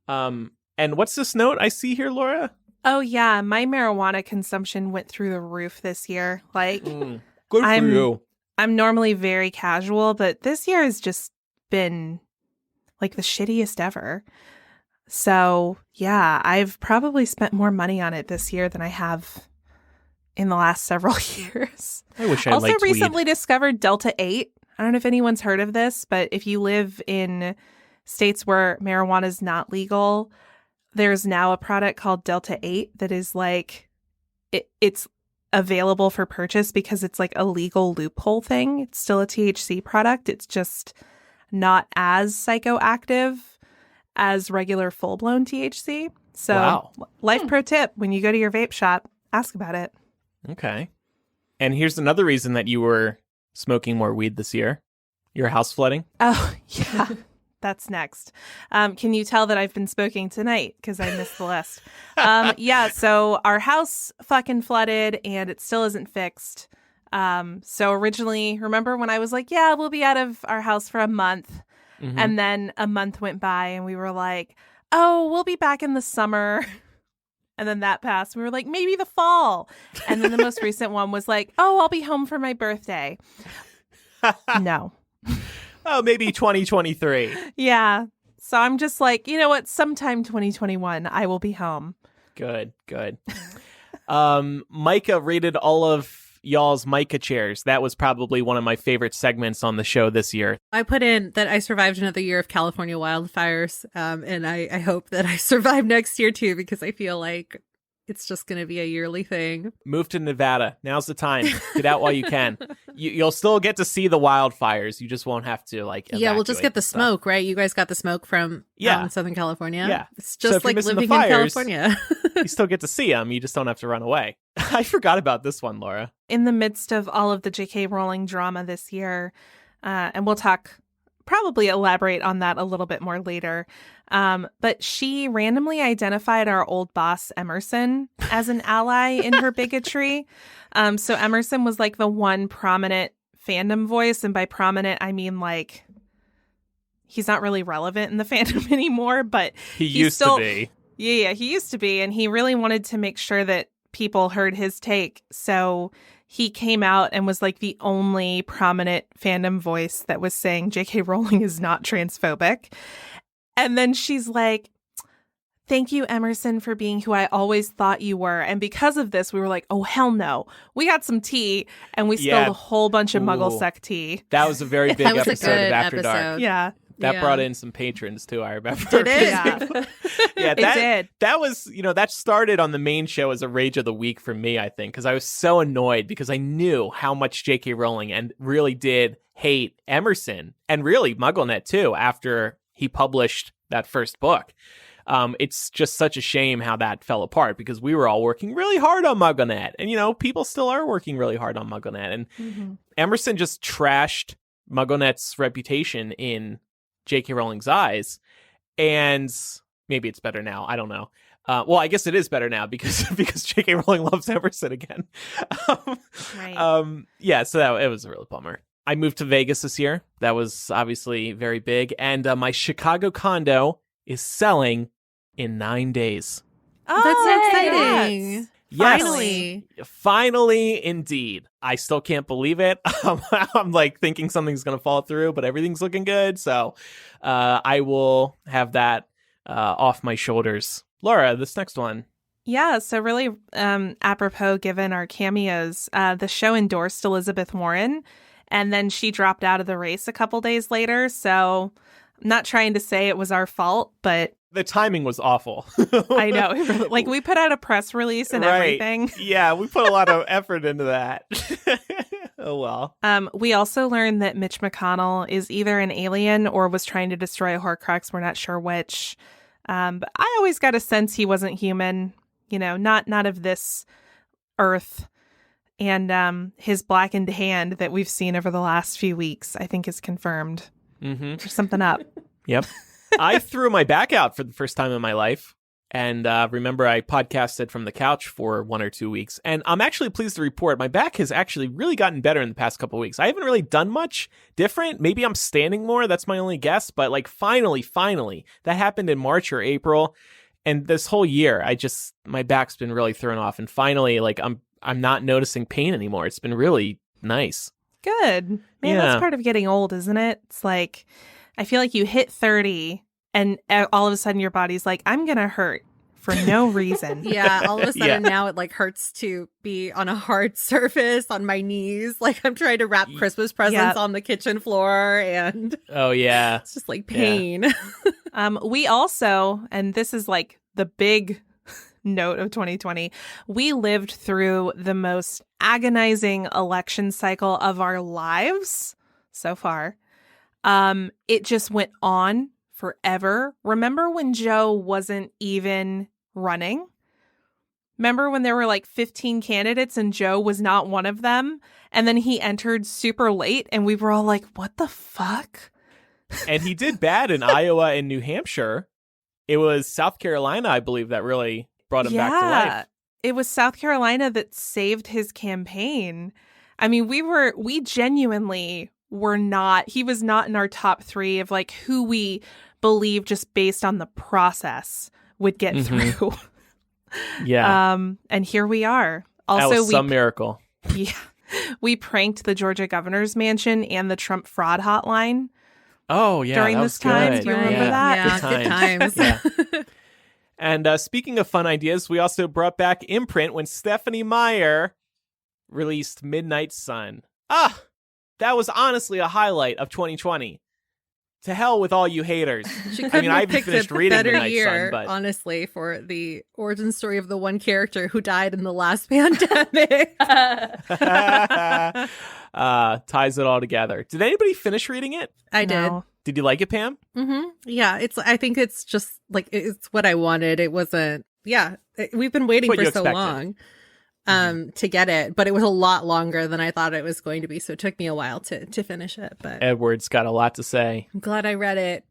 And what's this note I see here, Laura? Oh, yeah. My marijuana consumption went through the roof this year. Like, Good for you. I'm normally very casual, but this year has just been like the shittiest ever. So, yeah, I've probably spent more money on it this year than I have in the last several years. I wish I also liked recently weed. discovered Delta 8. I don't know if anyone's heard of this, but if you live in states where marijuana is not legal, there's now a product called Delta 8 that is like, it's available for purchase because it's like a legal loophole thing. It's still a THC product. It's just not as psychoactive as regular full-blown THC. So Wow. Life pro tip, when you go to your vape shop, ask about it. Okay. And here's another reason that you were smoking more weed this year. Your house flooding. Oh, yeah. That's next. Can you tell that I've been smoking tonight? Because I missed the list. Yeah, so our house fucking flooded and it still isn't fixed. So originally, remember when I was like, yeah, we'll be out of our house for a month. Mm-hmm. And then a month went by and we were like, oh, we'll be back in the summer. And then that passed. We were like, maybe the fall. And then the most recent one was like, oh, I'll be home for my birthday. No. Oh, maybe 2023. Yeah. So I'm just like, you know what? Sometime 2021, I will be home. Good. Micah rated all of y'all's Micah chairs. That was probably one of my favorite segments on the show this year. I put in that I survived another year of California wildfires, and I hope that I survive next year too, because I feel like it's just going to be a yearly thing. Move to Nevada. Now's the time. Get out while you can. You'll still get to see the wildfires. You just won't have to Yeah, we'll just get the smoke, right? You guys got the smoke from out in Southern California. Yeah. It's just like living in California. You still get to see them. You just don't have to run away. I forgot about this one, Laura. In the midst of all of the J.K. Rowling drama this year, and we'll probably elaborate on that a little bit more later. But she randomly identified our old boss, Emerson, as an ally in her bigotry. So Emerson was like the one prominent fandom voice. And by prominent, I mean like he's not really relevant in the fandom anymore, but he used to be. Yeah, he used to be. And he really wanted to make sure that people heard his take. So he came out and was like the only prominent fandom voice that was saying J.K. Rowling is not transphobic. And then she's like, thank you, Emerson, for being who I always thought you were. And because of this, we were like, oh, hell no. We got some tea and we spilled a whole bunch of Muggle-sec tea. That was a very big episode of After Dark. Yeah. That brought in some patrons too, I remember. Did it? Yeah. It did. That was, that started on the main show as a Rage of the Week for me, I think, because I was so annoyed because I knew how much J.K. Rowling and really did hate Emerson and really MuggleNet too after he published that first book. It's just such a shame how that fell apart because we were all working really hard on MuggleNet and, people still are working really hard on MuggleNet. And Emerson just trashed MuggleNet's reputation in J.K. Rowling's eyes, and maybe it's better now. I don't know. Well, I guess it is better now because J.K. Rowling loves Emerson again. Right. Yeah, so it was a real bummer. I moved to Vegas this year. That was obviously very big, and my Chicago condo is selling in 9 days. Oh, That's so congrats. exciting. Finally. Finally, indeed. I still can't believe it. I'm like thinking something's going to fall through, but everything's looking good. So I will have that off my shoulders. Laura, this next one. Yeah, so really apropos given our cameos, the show endorsed Elizabeth Warren, and then she dropped out of the race a couple days later. So I'm not trying to say it was our fault, but the timing was awful. I know. Like, we put out a press release and everything. Yeah, we put a lot of effort into that. Oh, well. We also learned that Mitch McConnell is either an alien or was trying to destroy a Horcrux. We're not sure which. But I always got a sense he wasn't human, not of this earth. And his blackened hand that we've seen over the last few weeks, I think, is confirmed. Mm-hmm. There's something up. Yep. I threw my back out for the first time in my life. And remember, I podcasted from the couch for 1 or 2 weeks. And I'm actually pleased to report my back has actually really gotten better in the past couple of weeks. I haven't really done much different. Maybe I'm standing more. That's my only guess. But like finally, that happened in March or April. And this whole year, my back's been really thrown off. And finally, like I'm not noticing pain anymore. It's been really nice. Good. Man, that's part of getting old, isn't it? It's like, I feel like you hit 30 and all of a sudden your body's like, I'm going to hurt for no reason. Yeah, all of a sudden now it like hurts to be on a hard surface on my knees. Like I'm trying to wrap Christmas presents on the kitchen floor and oh yeah. It's just like pain. Yeah. We also, and this is like the big note of 2020, we lived through the most agonizing election cycle of our lives so far. It just went on forever. Remember when Joe wasn't even running? Remember when there were like 15 candidates and Joe was not one of them? And then he entered super late and we were all like, what the fuck? And he did bad in Iowa and New Hampshire. It was South Carolina, I believe, that really brought him back to life. It was South Carolina that saved his campaign. I mean, we genuinely were not, he was not in our top 3 of like who we believe just based on the process would get through. Yeah. And here we are. Also, that was some miracle. Yeah. We pranked the Georgia governor's mansion and the Trump fraud hotline. Oh, yeah. During this time. Good. Do you remember that? Yeah, good times. Yeah. And speaking of fun ideas, we also brought back Imprint when Stephanie Meyer released Midnight Sun. That was honestly a highlight of 2020. To hell with all you haters. She couldn't I have haven't picked finished a reading better Midnight year, Sun, but honestly, for the origin story of the one character who died in the last pandemic. Ties it all together. Did anybody finish reading it? I did. Did you like it, Pam? Mm-hmm. Yeah, I think it's just like it's what I wanted. It wasn't. Yeah, we've been waiting for so long to get it, but it was a lot longer than I thought it was going to be. So it took me a while to finish it. But Edward's got a lot to say. I'm glad I read it.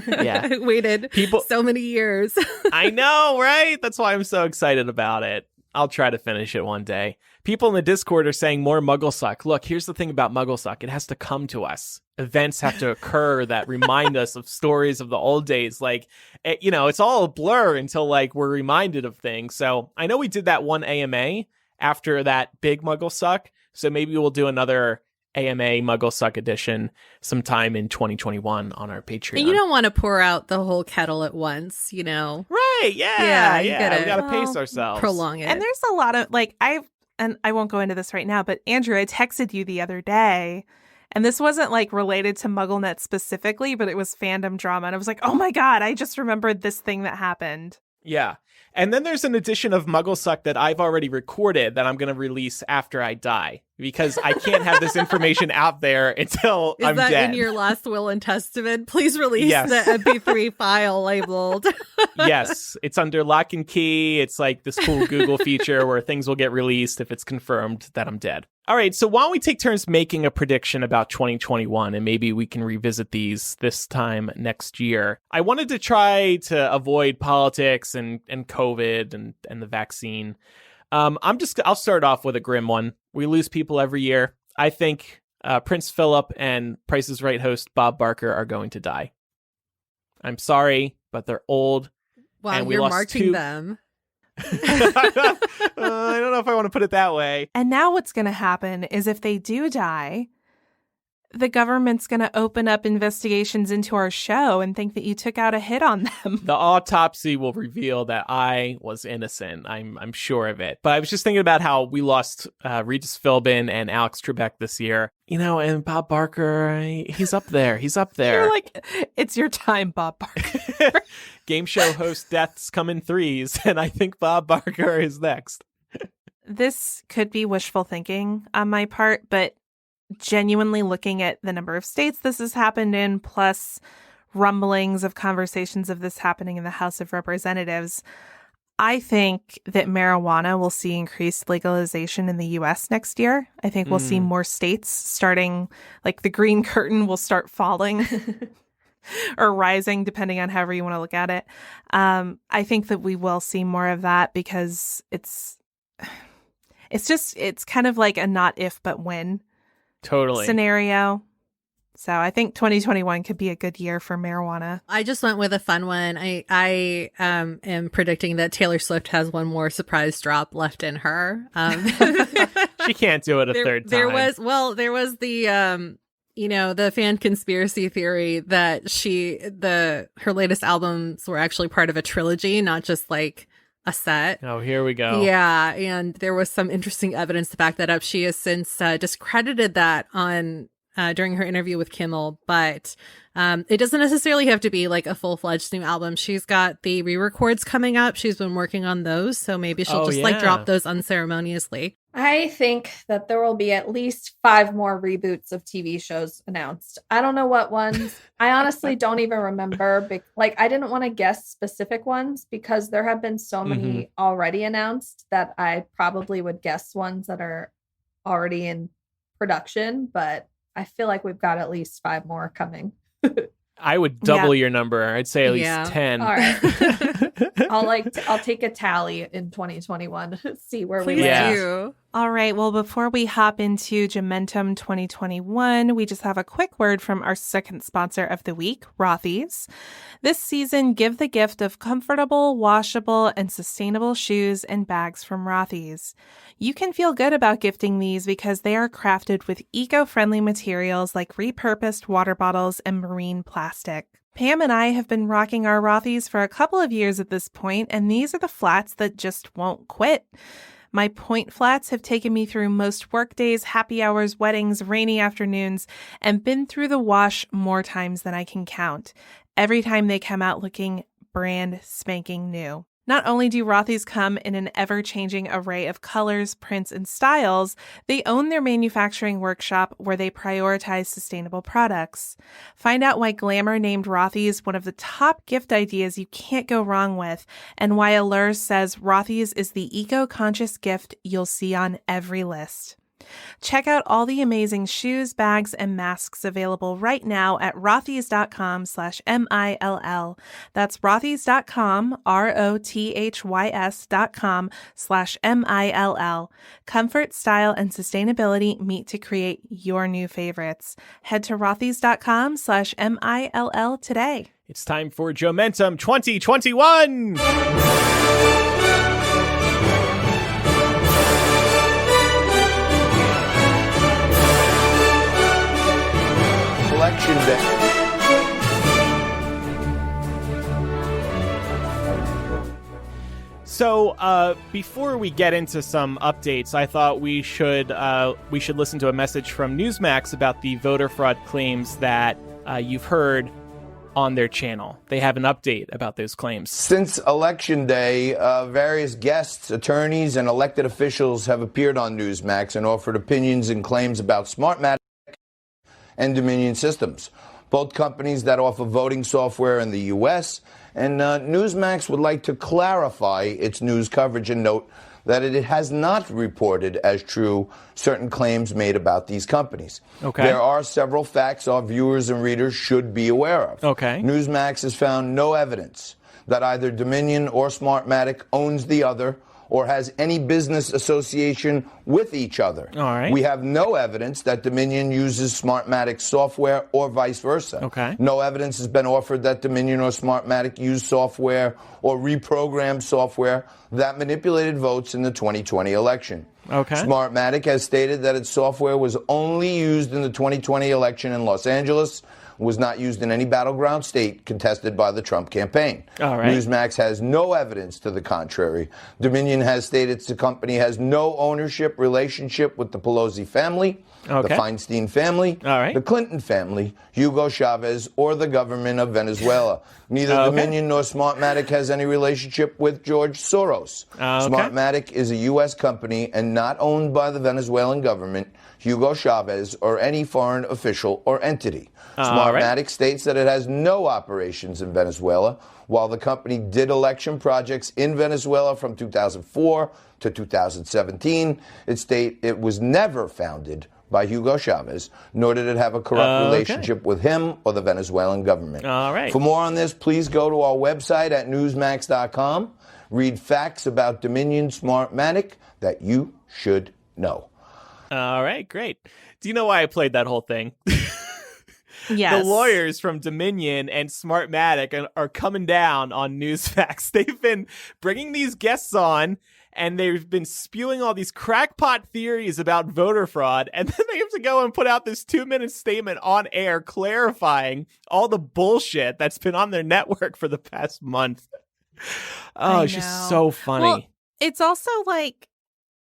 Yeah, I waited so many years. I know, right? That's why I'm so excited about it. I'll try to finish it one day. People in the Discord are saying more Mugglesuck. Look, here's the thing about Mugglesuck. It has to come to us. Events have to occur that remind us of stories of the old days. Like, it's all a blur until like we're reminded of things. So I know we did that one AMA after that big Mugglesuck. So maybe we'll do another AMA Mugglesuck edition sometime in 2021 on our Patreon. And you don't want to pour out the whole kettle at once, Right, yeah. We got to pace ourselves. Prolong it. And there's a lot of, like, and I won't go into this right now, but Andrew, I texted you the other day, and this wasn't, like, related to MuggleNet specifically, but it was fandom drama, and I was like, oh my god, I just remembered this thing that happened. Yeah. And then there's an edition of Mugglesuck that I've already recorded that I'm going to release after I die, because I can't have this information out there until I'm dead. Is that in your last will and testament? Please release the MP3 file labeled. Yes, it's under lock and key. It's like this cool Google feature where things will get released if it's confirmed that I'm dead. All right, so why don't we take turns making a prediction about 2021, and maybe we can revisit these this time next year. I wanted to try to avoid politics and COVID and the vaccine. I'll start off with a grim one. We lose people every year. I think Prince Philip and Price is Right host Bob Barker are going to die. I'm sorry, but they're old. Wow, and we you're lost marking them. I don't know if I want to put it that way. And now what's going to happen is if they do die, the government's going to open up investigations into our show and think that you took out a hit on them. The autopsy will reveal that I was innocent. I'm sure of it. But I was just thinking about how we lost Regis Philbin and Alex Trebek this year. You know, and Bob Barker, he's up there. He's up there. You're like, it's your time, Bob Barker. Game show host deaths come in threes, and I think Bob Barker is next. This could be wishful thinking on my part, but genuinely looking at the number of states this has happened in, plus rumblings of conversations of this happening in the House of Representatives, I think that marijuana will see increased legalization in the U.S. next year. I think we'll see more states starting, like the green curtain will start falling or rising, depending on however you want to look at it. I think that we will see more of that because it's kind of like a not if but when scenario. So I think 2021 could be a good year for marijuana. I just went with a fun one. I am predicting that Taylor Swift has one more surprise drop left in her. She can't do it a third time. There was the the fan conspiracy theory that her latest albums were actually part of a trilogy, not just like a set. Oh, here we go. Yeah, and there was some interesting evidence to back that up. She has since discredited that on during her interview with Kimmel, but it doesn't necessarily have to be like a full-fledged new album. She's got the re-records coming up. She's been working on those, so maybe she'll like drop those unceremoniously. I think that there will be at least 5 more reboots of TV shows announced. I don't know what ones. I honestly don't even remember. I didn't want to guess specific ones because there have been so many already announced that I probably would guess ones that are already in production, but I feel like we've got at least 5 more coming. I would double your number. I'd say at least 10. All right. I'll take a tally in 2021. See where we land. All right. Well, before we hop into Joementum 2021, we just have a quick word from our second sponsor of the week, Rothy's. This season, give the gift of comfortable, washable, and sustainable shoes and bags from Rothy's. You can feel good about gifting these because they are crafted with eco-friendly materials like repurposed water bottles and marine plastic. Pam and I have been rocking our Rothy's for a couple of years at this point, and these are the flats that just won't quit. My point flats have taken me through most work days, happy hours, weddings, rainy afternoons, and been through the wash more times than I can count. Every time they come out looking brand spanking new. Not only do Rothy's come in an ever-changing array of colors, prints, and styles, they own their manufacturing workshop where they prioritize sustainable products. Find out why Glamour named Rothy's one of the top gift ideas you can't go wrong with, and why Allure says Rothy's is the eco-conscious gift you'll see on every list. Check out all the amazing shoes, bags, and masks available right now at rothys.com/MILL. That's rothys.com, ROTHYS.com/MILL. Comfort, style, and sustainability meet to create your new favorites. Head to rothys.com/MILL today. It's time for Joementum 2021! Election day. So, before we get into some updates, I thought we should listen to a message from Newsmax about the voter fraud claims that you've heard on their channel. They have an update about those claims. Since Election Day, various guests, attorneys, and elected officials have appeared on Newsmax and offered opinions and claims about Smartmatic and Dominion Systems, both companies that offer voting software in the U.S., and Newsmax would like to clarify its news coverage and note that it has not reported as true certain claims made about these companies. Okay. There are several facts our viewers and readers should be aware of. Okay. Newsmax has found no evidence that either Dominion or Smartmatic owns the other or has any business association with each other. All right. We have no evidence that Dominion uses Smartmatic software or vice versa. Okay. No evidence has been offered that Dominion or Smartmatic used software or reprogrammed software that manipulated votes in the 2020 election. Okay. Smartmatic has stated that its software was only used in the 2020 election in Los Angeles, was not used in any battleground state contested by the Trump campaign. All right. Newsmax has no evidence to the contrary. Dominion has stated the company has no ownership relationship with the Pelosi family, the Feinstein family, the Clinton family, Hugo Chavez, or the government of Venezuela. Neither Dominion nor Smartmatic has any relationship with George Soros. Smartmatic is a U.S. company and not owned by the Venezuelan government, Hugo Chavez, or any foreign official or entity. Smartmatic states that it has no operations in Venezuela. While the company did election projects in Venezuela from 2004 to 2017, it was never founded by Hugo Chavez, nor did it have a corrupt relationship with him or the Venezuelan government. All right. For more on this, please go to our website at newsmax.com. Read facts about Dominion Smartmatic that you should know. All right, great. Do you know why I played that whole thing? Yes. The lawyers from Dominion and Smartmatic are coming down on Newsmax. They've been bringing these guests on, and they've been spewing all these crackpot theories about voter fraud, and then they have to go and put out this 2-minute statement on air clarifying all the bullshit that's been on their network for the past month. Oh, it's just so funny. Well, it's also like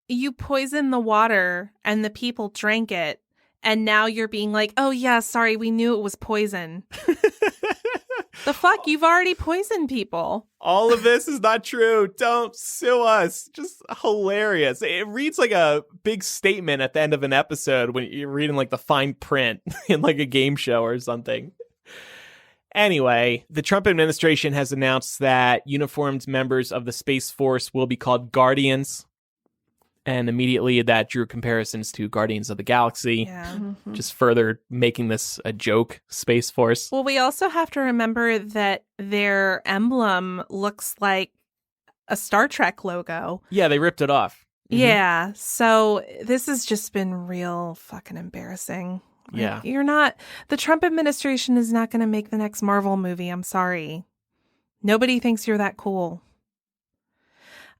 you poison the water and the people drank it. And now you're being like, oh, yeah, sorry, we knew it was poison. The fuck? You've already poisoned people. All of this is not true. Don't sue us. Just hilarious. It reads like a big statement at the end of an episode when you're reading like the fine print in like a game show or something. Anyway, the Trump administration has announced that uniformed members of the Space Force will be called Guardians. And immediately that drew comparisons to Guardians of the Galaxy, just further making this a joke, Space Force. Well, we also have to remember that their emblem looks like a Star Trek logo. Yeah, they ripped it off. Yeah, so this has just been real fucking embarrassing. Yeah. The Trump administration is not going to make the next Marvel movie. I'm sorry. Nobody thinks you're that cool.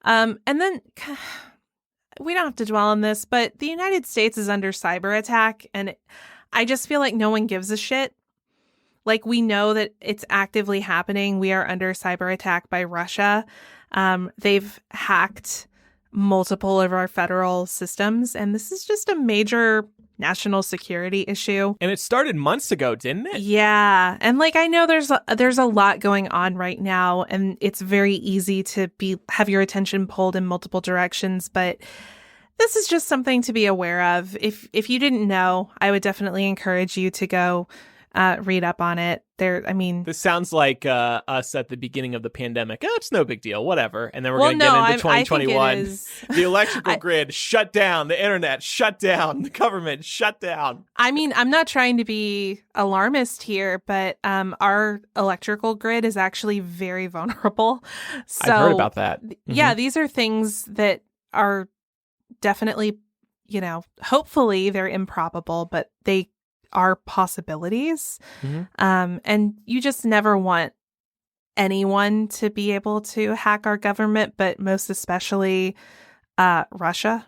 And then... we don't have to dwell on this, but the United States is under cyber attack, and I just feel like no one gives a shit. Like, we know that it's actively happening. We are under cyber attack by Russia. They've hacked multiple of our federal systems, and this is just a major national security issue. And it started months ago, didn't it? Yeah. And like, I know there's a lot going on right now, and it's very easy to have your attention pulled in multiple directions, but this is just something to be aware of. If you didn't know, I would definitely encourage you to go read up on it. This sounds like us at the beginning of the pandemic. Oh, it's no big deal, whatever. And then we're going to get into 2021. The electrical grid shut down, the internet shut down, the government shut down. I mean, I'm not trying to be alarmist here, but our electrical grid is actually very vulnerable. So, I've heard about that. Yeah, these are things that are definitely, hopefully they're improbable, but they are possibilities. And you just never want anyone to be able to hack our government, but most especially Russia.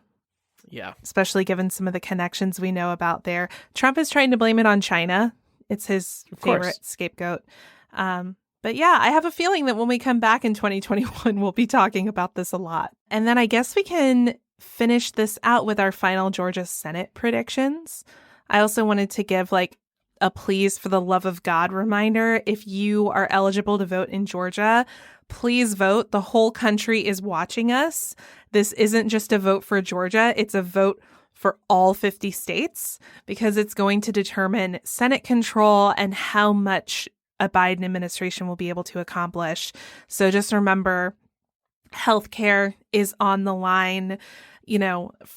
Yeah. Especially given some of the connections we know about there. Trump is trying to blame it on China. It's his favorite scapegoat. But yeah, I have a feeling that when we come back in 2021, we'll be talking about this a lot. And then I guess we can finish this out with our final Georgia Senate predictions. I also wanted to give a please for the love of God reminder. If you are eligible to vote in Georgia, please vote. The whole country is watching us. This isn't just a vote for Georgia. It's a vote for all 50 states because it's going to determine Senate control and how much a Biden administration will be able to accomplish. So just remember, healthcare is on the line.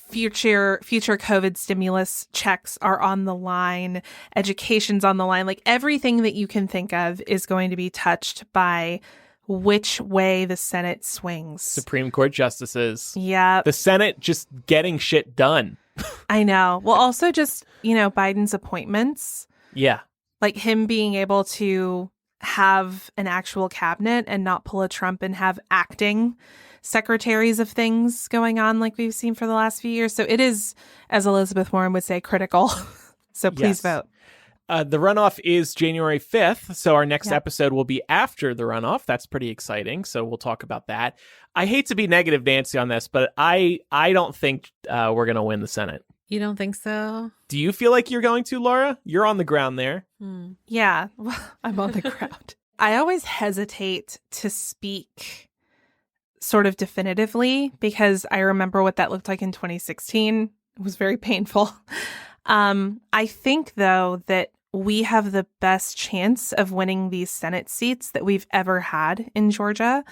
Future COVID stimulus checks are on the line. Education's on the line. Everything that you can think of is going to be touched by which way the Senate swings. Supreme Court justices. Yeah. The Senate just getting shit done. I know. Well, also just, Biden's appointments. Yeah. Like him being able to have an actual cabinet and not pull a Trump and have acting secretaries of things going on like we've seen for the last few years. So it is, as Elizabeth Warren would say, critical. So please vote. The runoff is January 5th, so our next episode will be after the runoff. That's pretty exciting, so we'll talk about that. I hate to be negative, Nancy, on this, but I don't think we're going to win the Senate. You don't think so? Do you feel like you're going to, Laura? You're on the ground there. Yeah, I'm on the ground. I always hesitate to speak sort of definitively because I remember what that looked like in 2016. It was very painful. I think, though, that we have the best chance of winning these Senate seats that we've ever had in Georgia.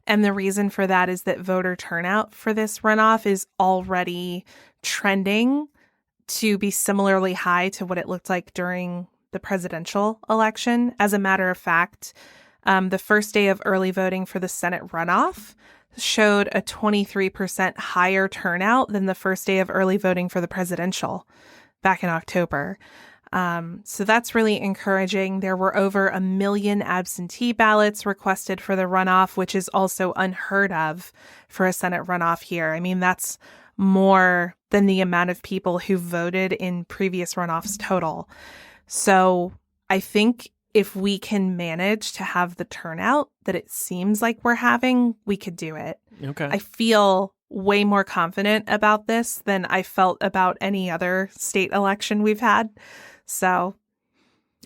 And the reason for that is that voter turnout for this runoff is already trending to be similarly high to what it looked like during the presidential election. As a matter of fact, the first day of early voting for the Senate runoff showed a 23% higher turnout than the first day of early voting for the presidential back in October. So that's really encouraging. There were over 1 million absentee ballots requested for the runoff, which is also unheard of for a Senate runoff here. I mean, that's more than the amount of people who voted in previous runoffs total. So I think if we can manage to have the turnout that it seems like we're having, we could do it. Okay. I feel way more confident about this than I felt about any other state election we've had. So,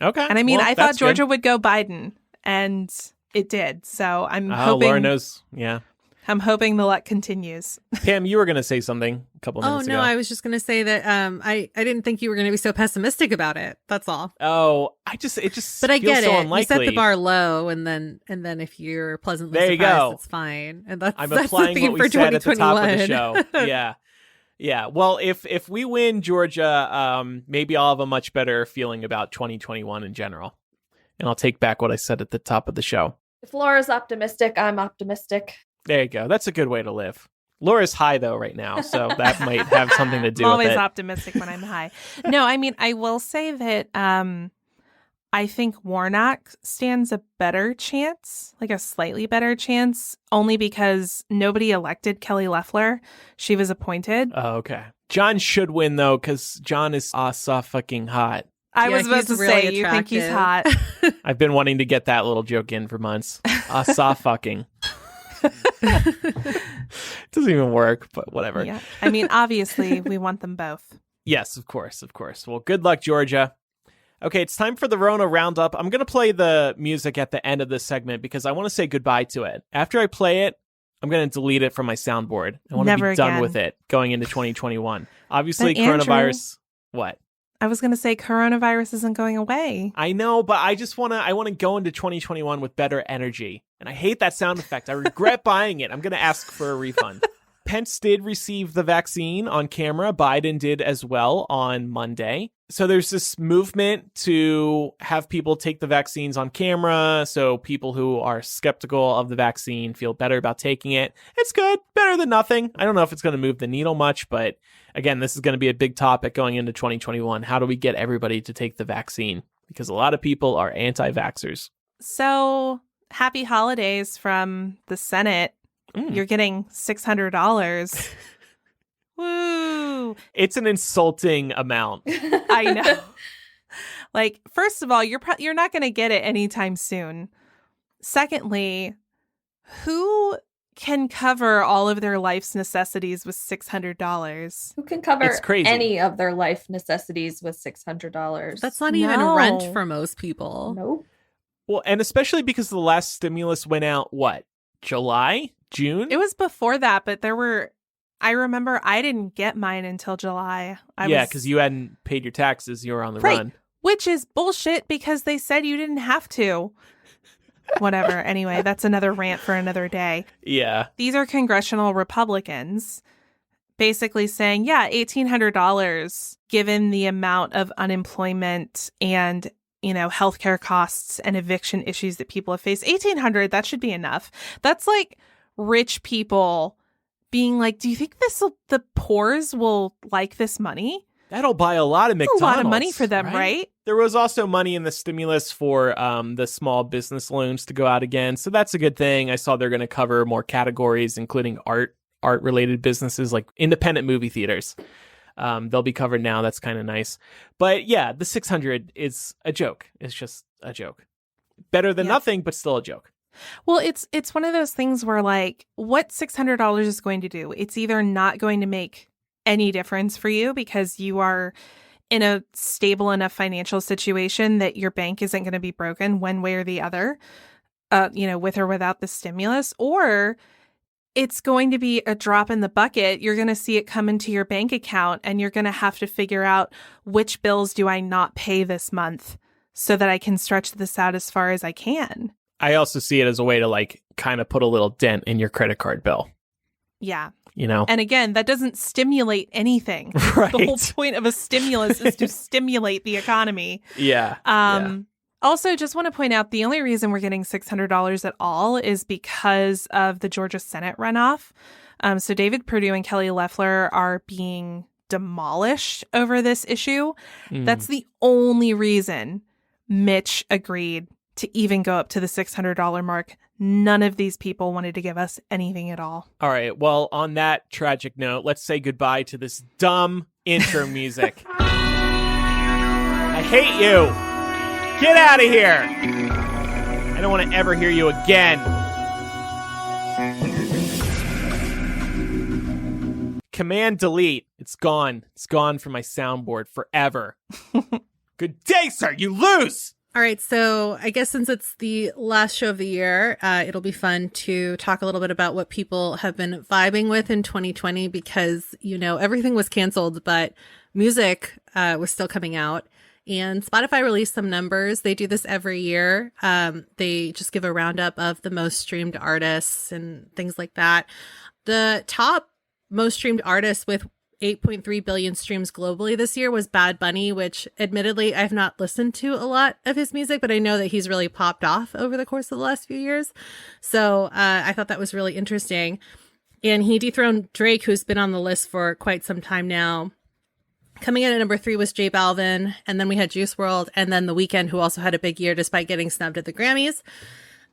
okay. And I mean, well, I thought Georgia good. would go Biden, and it did. So I'm hoping. Laura knows. Yeah. I'm hoping the luck continues. Pam, you were going to say something a couple minutes ago. I was just going to say that I didn't think you were going to be so pessimistic about it. That's all. Oh, it just but I feels get so it. unlikely. You set the bar low, and then if you're pleasantly there you surprised, go. it's fine. And I'm that's applying the theme what we for said at the top of the 2021. show. Yeah. Yeah. Well, if we win Georgia, maybe I'll have a much better feeling about 2021 in general. And I'll take back what I said at the top of the show. If Laura's optimistic, I'm optimistic. There you go. That's a good way to live. Laura's high, though, right now, so that might have something to do I'm with it. always optimistic when I'm high. No, I mean, I will say that I think Warnock stands a better chance, like a slightly better chance, only because nobody elected Kelly Loeffler. She was appointed. Oh, okay. John should win, though, because John is so fucking hot. I was about to say, you think he's hot. I've been wanting to get that little joke in for months. Saw fucking. It doesn't even work, but whatever. Yeah. I mean, obviously, we want them both. Yes, of course, of course. Well, good luck, Georgia. Okay, it's time for the Rona Roundup. I'm going to play the music at the end of this segment because I want to say goodbye to it. After I play it, I'm going to delete it from my soundboard. I want to be done with it going into 2021. Obviously, coronavirus. What? I was going to say coronavirus isn't going away. I know, but I want to go into 2021 with better energy. And I hate that sound effect. I regret buying it. I'm going to ask for a refund. Pence did receive the vaccine on camera. Biden did as well on Monday. So there's this movement to have people take the vaccines on camera so people who are skeptical of the vaccine feel better about taking it. It's good. Better than nothing. I don't know if it's going to move the needle much, but again, this is going to be a big topic going into 2021. How do we get everybody to take the vaccine? Because a lot of people are anti-vaxxers. So happy holidays from the Senate. You're getting $600. Woo! It's an insulting amount. I know. Like, first of all, you're not going to get it anytime soon. Secondly, who can cover all of their life's necessities with $600? Who can cover any of their life necessities with $600? That's not even rent for most people. Nope. Well, and especially because the last stimulus went out, what, July? June? It was before that, but I remember I didn't get mine until July. Because you hadn't paid your taxes. You were on the run. Which is bullshit because they said you didn't have to. Whatever. Anyway, that's another rant for another day. Yeah. These are congressional Republicans basically saying, $1,800 given the amount of unemployment and healthcare costs and eviction issues that people have faced. $1,800, that should be enough. That's like rich people being like, do you think the poors will like this money? That'll buy a lot of McDonald's. A lot of money for them, right? There was also money in the stimulus for the small business loans to go out again. So that's a good thing. I saw they're going to cover more categories, including art-related businesses like independent movie theaters. They'll be covered now. That's kind of nice. But yeah, the $600 is a joke. It's just a joke. Better than nothing, but still a joke. Well, it's one of those things where like what $600 is going to do, it's either not going to make any difference for you because you are in a stable enough financial situation that your bank isn't going to be broken one way or the other, with or without the stimulus, or it's going to be a drop in the bucket. You're going to see it come into your bank account and you're going to have to figure out which bills do I not pay this month so that I can stretch this out as far as I can. I also see it as a way to like kind of put a little dent in your credit card bill. Yeah. And again, that doesn't stimulate anything. Right. The whole point of a stimulus is to stimulate the economy. Yeah. Also, just want to point out the only reason we're getting $600 at all is because of the Georgia Senate runoff. So David Perdue and Kelly Loeffler are being demolished over this issue. That's the only reason Mitch agreed to even go up to the $600 mark. None of these people wanted to give us anything at all. All right. Well, on that tragic note, let's say goodbye to this dumb intro music. I hate you. Get out of here. I don't want to ever hear you again. Command delete. It's gone. It's gone from my soundboard forever. Good day, sir. You lose. All right, so I guess since it's the last show of the year, it'll be fun to talk a little bit about what people have been vibing with in 2020 because, everything was canceled, but music was still coming out. And Spotify released some numbers. They do this every year. They just give a roundup of the most streamed artists and things like that. The top most streamed artists with 8.3 billion streams globally this year was Bad Bunny, which admittedly I've not listened to a lot of his music, but I know that he's really popped off over the course of the last few years. So I thought that was really interesting. And he dethroned Drake, who's been on the list for quite some time now. Coming in at number 3 was J Balvin, and then we had Juice WRLD, and then The Weeknd, who also had a big year despite getting snubbed at the Grammys.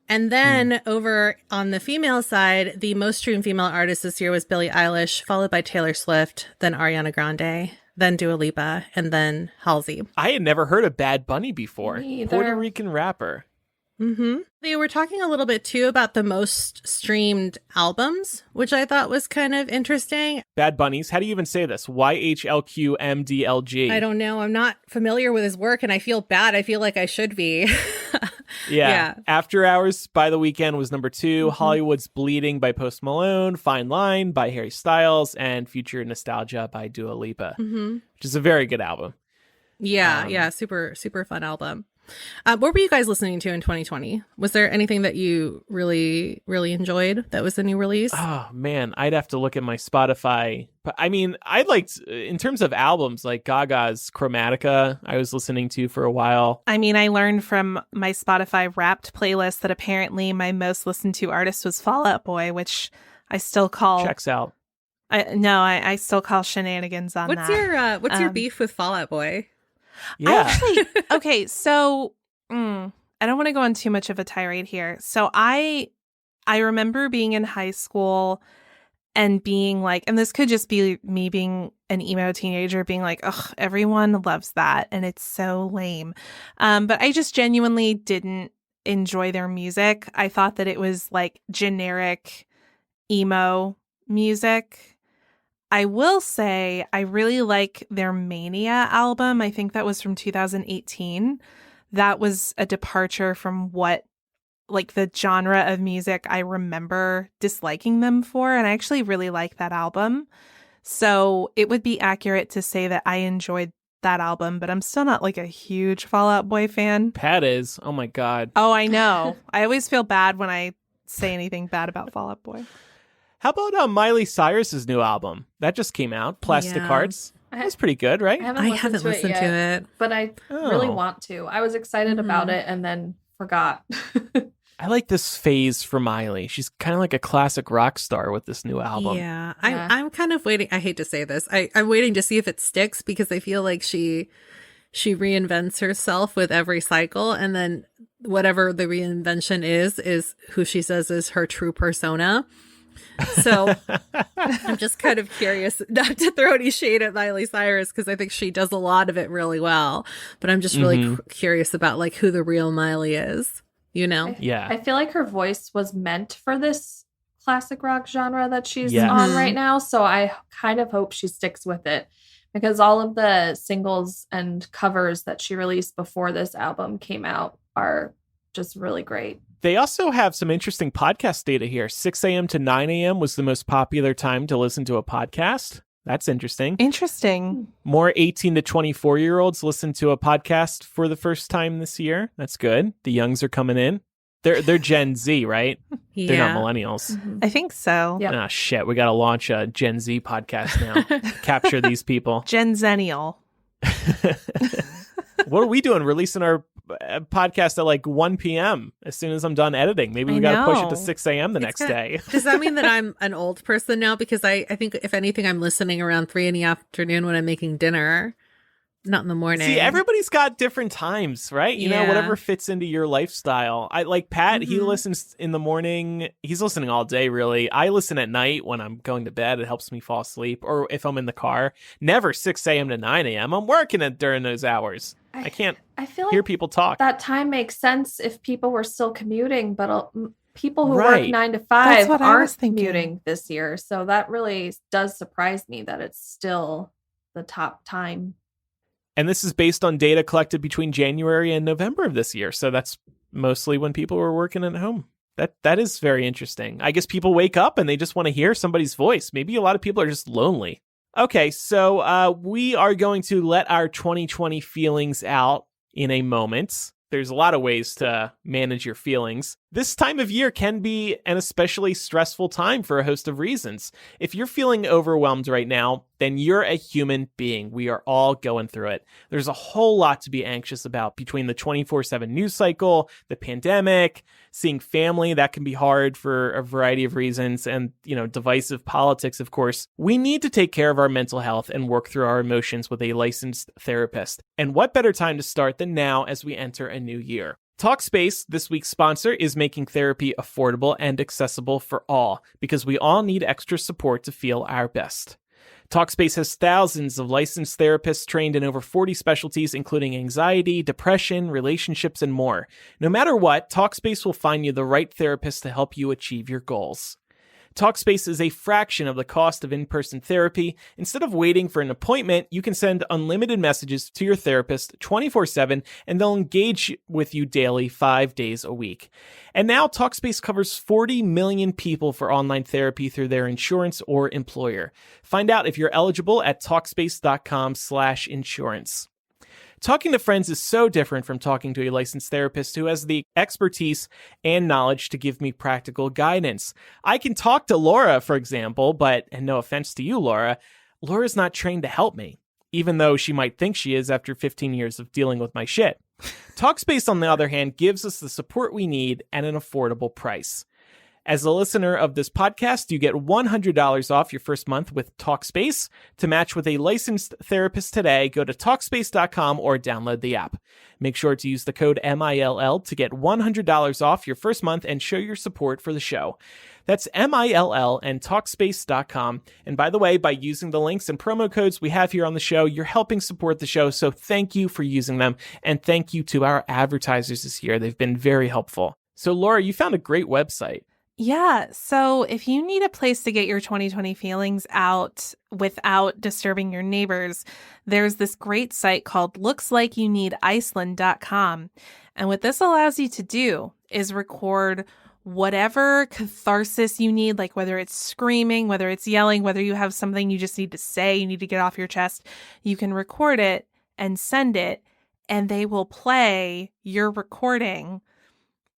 And then over on the female side, the most streamed female artist this year was Billie Eilish, followed by Taylor Swift, then Ariana Grande, then Dua Lipa, and then Halsey. I had never heard of Bad Bunny before. Puerto Rican rapper. Mm-hmm. They were talking a little bit too about the most streamed albums, which I thought was kind of interesting. Bad Bunnies. How do you even say this? YHLQMDLG. I don't know. I'm not familiar with his work and I feel bad. I feel like I should be. Yeah. After Hours by The Weeknd was number 2. Mm-hmm. Hollywood's Bleeding by Post Malone. Fine Line by Harry Styles. And Future Nostalgia by Dua Lipa, which is a very good album. Yeah. Super, super fun album. What were you guys listening to in 2020? Was there anything that you really, really enjoyed that was a new release? Oh, man, I'd have to look at my Spotify. But I mean, I liked, in terms of albums, like Gaga's Chromatica, I was listening to for a while. I mean, I learned from my Spotify Wrapped playlist that apparently my most listened to artist was Fall Out Boy, which I still call... Checks out. I still call shenanigans on that. What's your beef with Fall Out Boy? Yeah. Okay, so I don't want to go on too much of a tirade here. So I remember being in high school and being like, and this could just be me being an emo teenager, being like, ugh, everyone loves that and it's so lame. But I just genuinely didn't enjoy their music. I thought that it was like generic emo music. I will say I really like their Mania album. I think that was from 2018. That was a departure from what, like, the genre of music I remember disliking them for. And I actually really like that album. So it would be accurate to say that I enjoyed that album, but I'm still not like a huge Fall Out Boy fan. Pat is. Oh my God. Oh, I know. I always feel bad when I say anything bad about Fall Out Boy. How about Miley Cyrus's new album? That just came out, Plastic Hearts. That's pretty good, right? I haven't listened to it, but I really want to. I was excited about it and then forgot. I like this phase for Miley. She's kind of like a classic rock star with this new album. Yeah. I'm kind of waiting. I hate to say this. I'm waiting to see if it sticks because I feel like she reinvents herself with every cycle, and then whatever the reinvention is who she says is her true persona. So I'm just kind of curious, not to throw any shade at Miley Cyrus because I think she does a lot of it really well, but I'm just really curious about like who the real Miley is, you know? I feel like her voice was meant for this classic rock genre that she's on right now, so I kind of hope she sticks with it because all of the singles and covers that she released before this album came out are just really great. They also have some interesting podcast data here. 6 a.m. to 9 a.m. was the most popular time to listen to a podcast. That's interesting. Interesting. More 18 to 24-year-olds listen to a podcast for the first time this year. That's good. The youngs are coming in. They're Gen Z, right? Yeah. They're not millennials. I think so. Yep. Ah, shit. We got to launch a Gen Z podcast now. Capture these people. Gen Zennial. What are we doing? Releasing our podcast at like 1 p.m. as soon as I'm done editing. Maybe we got to push it to 6 a.m. the next day. Does that mean that I'm an old person now? Because I think if anything, I'm listening around 3 in the afternoon when I'm making dinner, not in the morning. See, everybody's got different times, right? You know, whatever fits into your lifestyle. I like Pat, he listens in the morning. He's listening all day, really. I listen at night when I'm going to bed. It helps me fall asleep. Or if I'm in the car. Never 6 a.m. to 9 a.m. I'm working it during those hours. I can't hear people talk. That time makes sense if people were still commuting, but people who work 9 to 5 aren't commuting this year. So that really does surprise me that it's still the top time. And this is based on data collected between January and November of this year. So that's mostly when people were working at home. That is very interesting. I guess people wake up and they just want to hear somebody's voice. Maybe a lot of people are just lonely. Okay, so we are going to let our 2020 feelings out in a moment. There's a lot of ways to manage your feelings. This time of year can be an especially stressful time for a host of reasons. If you're feeling overwhelmed right now, then you're a human being. We are all going through it. There's a whole lot to be anxious about between the 24/7 news cycle, the pandemic, seeing family. That can be hard for a variety of reasons, and, you know, divisive politics, of course. We need to take care of our mental health and work through our emotions with a licensed therapist. And what better time to start than now as we enter a new year? Talkspace, this week's sponsor, is making therapy affordable and accessible for all, because we all need extra support to feel our best. Talkspace has thousands of licensed therapists trained in over 40 specialties, including anxiety, depression, relationships, and more. No matter what, Talkspace will find you the right therapist to help you achieve your goals. Talkspace is a fraction of the cost of in-person therapy. Instead of waiting for an appointment, you can send unlimited messages to your therapist 24/7, and they'll engage with you daily 5 days a week. And now Talkspace covers 40 million people for online therapy through their insurance or employer. Find out if you're eligible at Talkspace.com/insurance. Talking to friends is so different from talking to a licensed therapist who has the expertise and knowledge to give me practical guidance. I can talk to Laura, for example, and no offense to you, Laura's not trained to help me, even though she might think she is after 15 years of dealing with my shit. Talkspace, on the other hand, gives us the support we need at an affordable price. As a listener of this podcast, you get $100 off your first month with Talkspace. To match with a licensed therapist today, go to Talkspace.com or download the app. Make sure to use the code MILL to get $100 off your first month and show your support for the show. That's MILL and Talkspace.com. And by the way, by using the links and promo codes we have here on the show, you're helping support the show. So thank you for using them. And thank you to our advertisers this year. They've been very helpful. So Laura, you found a great website. Yeah. So if you need a place to get your 2020 feelings out without disturbing your neighbors, there's this great site called LooksLikeYouNeedIceland.com. And what this allows you to do is record whatever catharsis you need, like whether it's screaming, whether it's yelling, whether you have something you just need to say, you need to get off your chest, you can record it and send it, and they will play your recording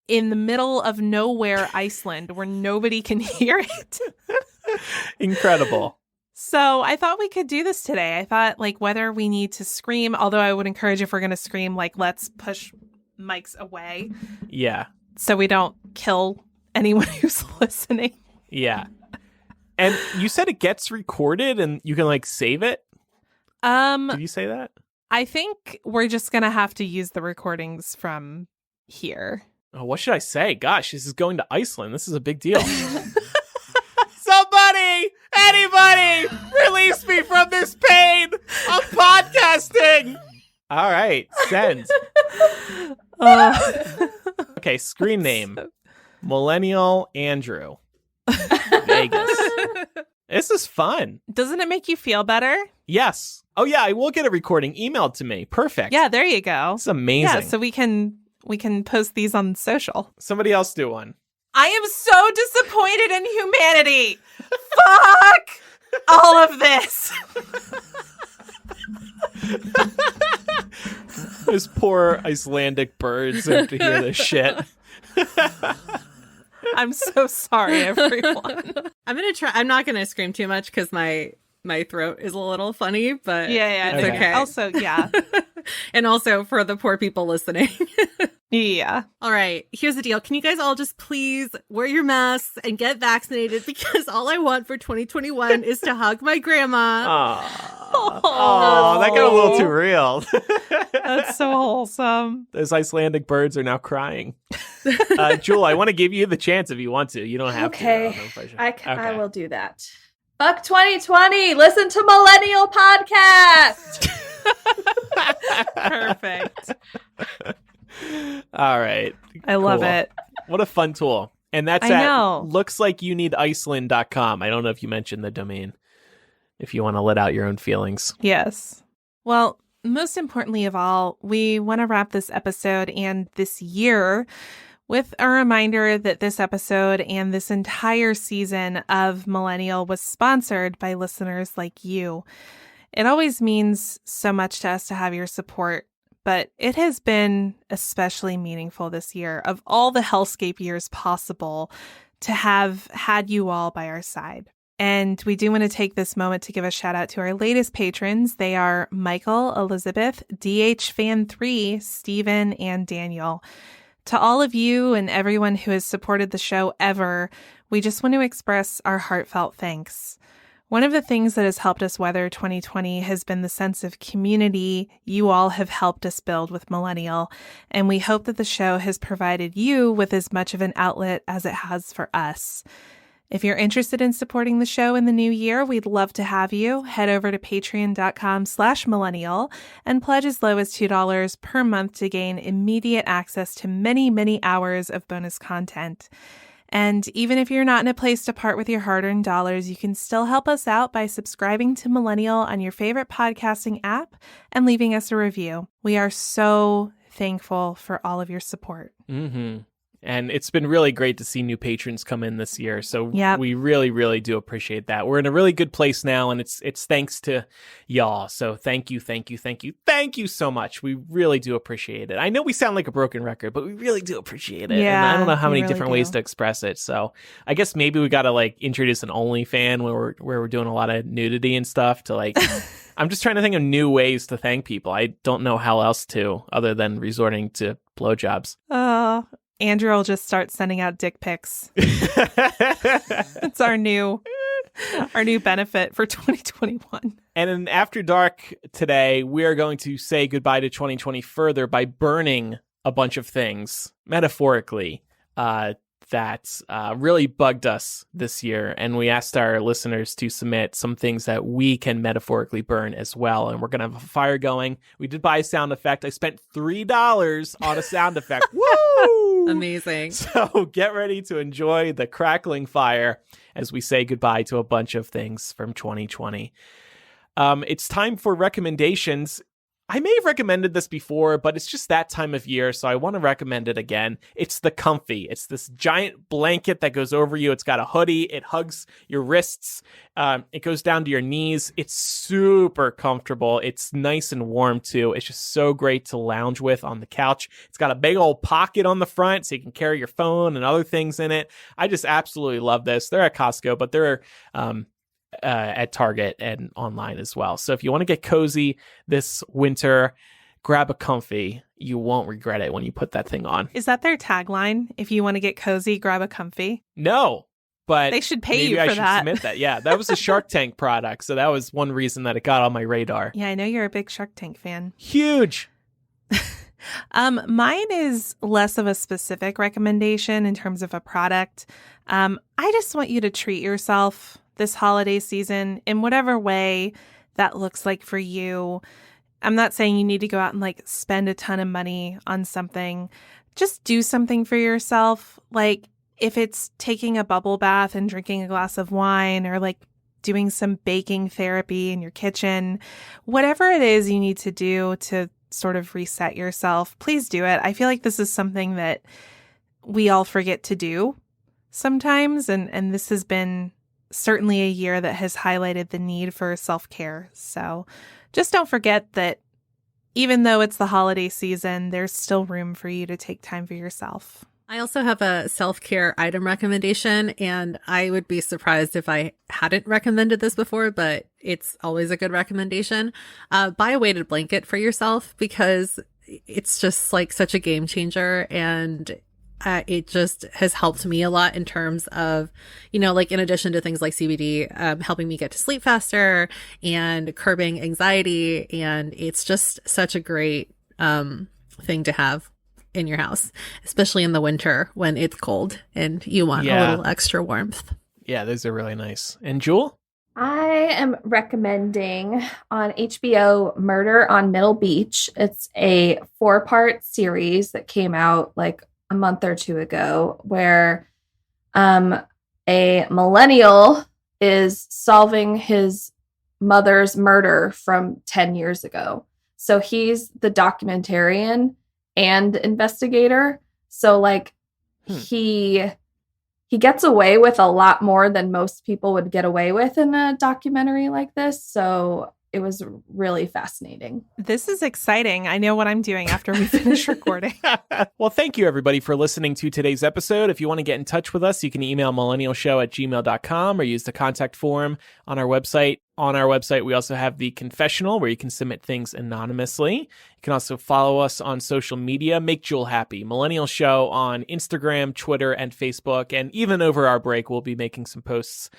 in the middle of nowhere, Iceland, where nobody can hear it. Incredible. So I thought we could do this today. I thought like whether we need to scream, although I would encourage if we're going to scream, like let's push mics away. Yeah. So we don't kill anyone who's listening. Yeah. And you said it gets recorded and you can like save it? Did you say that? I think we're just going to have to use the recordings from here. Oh, what should I say? Gosh, this is going to Iceland. This is a big deal. Somebody, anybody, release me from this pain of podcasting. All right, send. Okay, screen name. Millennial Andrew. Vegas. This is fun. Doesn't it make you feel better? Yes. Oh, yeah, I will get a recording emailed to me. Perfect. Yeah, there you go. It's amazing. Yeah, so we can post these on social. Somebody else do one. I am so disappointed in humanity. Fuck all of this. Those poor Icelandic birds have to hear this shit. I'm so sorry, everyone. I'm not gonna scream too much because my throat is a little funny, but yeah, it's okay. Also, yeah. And also for the poor people listening. Yeah. All right. Here's the deal. Can you guys all just please wear your masks and get vaccinated? Because all I want for 2021 is to hug my grandma. Oh, that got a little too real. That's so wholesome. Those Icelandic birds are now crying. Jewel, I want to give you the chance if you want to. You don't have to. I will do that. Fuck 2020. Listen to Millennial podcast. Perfect. All right. I love it. What a fun tool. And that's lookslikeyouneediceland.com. I don't know if you mentioned the domain. If you want to let out your own feelings. Yes. Well, most importantly of all, we want to wrap this episode and this year with a reminder that this episode and this entire season of Millennial was sponsored by listeners like you. It always means so much to us to have your support, but it has been especially meaningful this year, of all the hellscape years possible, to have had you all by our side. And we do want to take this moment to give a shout out to our latest patrons. They are Michael, Elizabeth, DH Fan 3, Stephen, and Daniel. To all of you and everyone who has supported the show ever, we just want to express our heartfelt thanks. One of the things that has helped us weather 2020 has been the sense of community you all have helped us build with Millennial, and we hope that the show has provided you with as much of an outlet as it has for us. If you're interested in supporting the show in the new year, we'd love to have you. Head over to patreon.com/millennial and pledge as low as $2 per month to gain immediate access to many, many hours of bonus content. And even if you're not in a place to part with your hard-earned dollars, you can still help us out by subscribing to Millennial on your favorite podcasting app and leaving us a review. We are so thankful for all of your support. Mm-hmm. And it's been really great to see new patrons come in this year. So we really, really do appreciate that. We're in a really good place now, and it's thanks to y'all. So thank you so much. We really do appreciate it. I know we sound like a broken record, but we really do appreciate it. Yeah, and I don't know how many different ways to express it. So I guess maybe we got to like introduce an OnlyFans where we're doing a lot of nudity and stuff to like. I'm just trying to think of new ways to thank people. I don't know how else to, other than resorting to blowjobs. Andrew will just start sending out dick pics. It's our new benefit for 2021. And in After Dark today, we are going to say goodbye to 2020 further by burning a bunch of things, metaphorically, that really bugged us this year. And we asked our listeners to submit some things that we can metaphorically burn as well. And we're going to have a fire going. We did buy a sound effect. I spent $3 on a sound effect. Woo! Amazing. So get ready to enjoy the crackling fire as we say goodbye to a bunch of things from 2020. It's time for recommendations. I may have recommended this before, but it's just that time of year, so I want to recommend it again. It's the Comfy. It's this giant blanket that goes over you. It's got a hoodie. It hugs your wrists. It goes down to your knees. It's super comfortable. It's nice and warm, too. It's just so great to lounge with on the couch. It's got a big old pocket on the front, so you can carry your phone and other things in it. I just absolutely love this. They're at Costco, but they're at Target and online as well. So if you want to get cozy this winter, grab a comfy. You won't regret it when you put that thing on. Is that their tagline? If you want to get cozy, grab a comfy? No, but they should pay maybe you I for should that. submit that. Yeah, that was a Shark Tank product. So that was one reason that it got on my radar. Yeah, I know you're a big Shark Tank fan. Huge. Mine is less of a specific recommendation in terms of a product. I just want you to treat yourself this holiday season in whatever way that looks like for you. I'm not saying you need to go out and like spend a ton of money on something. Just do something for yourself. Like if it's taking a bubble bath and drinking a glass of wine, or like doing some baking therapy in your kitchen, whatever it is you need to do to sort of reset yourself, please do it. I feel like this is something that we all forget to do sometimes. And this has been certainly a year that has highlighted the need for self-care. So just don't forget that even though it's the holiday season, there's still room for you to take time for yourself. I also have a self-care item recommendation, and I would be surprised if I hadn't recommended this before, but it's always a good recommendation. Buy a weighted blanket for yourself, because it's just like such a game changer, and it just has helped me a lot in terms of, you know, like in addition to things like CBD, helping me get to sleep faster and curbing anxiety. And it's just such a great thing to have in your house, especially in the winter when it's cold and you want a little extra warmth. Yeah, those are really nice. And Jewel? I am recommending on HBO Murder on Middle Beach. It's a 4-part series that came out like a month or two ago, where a millennial is solving his mother's murder from 10 years ago. So he's the documentarian and investigator. So like he gets away with a lot more than most people would get away with in a documentary like this. So it was really fascinating. This is exciting. I know what I'm doing after we finish recording. Well, thank you, everybody, for listening to today's episode. If you want to get in touch with us, you can email millennialshow@gmail.com or use the contact form on our website. On our website, we also have the confessional where you can submit things anonymously. You can also follow us on social media. Make Jewel happy. Millennial Show on Instagram, Twitter, and Facebook. And even over our break, we'll be making some posts.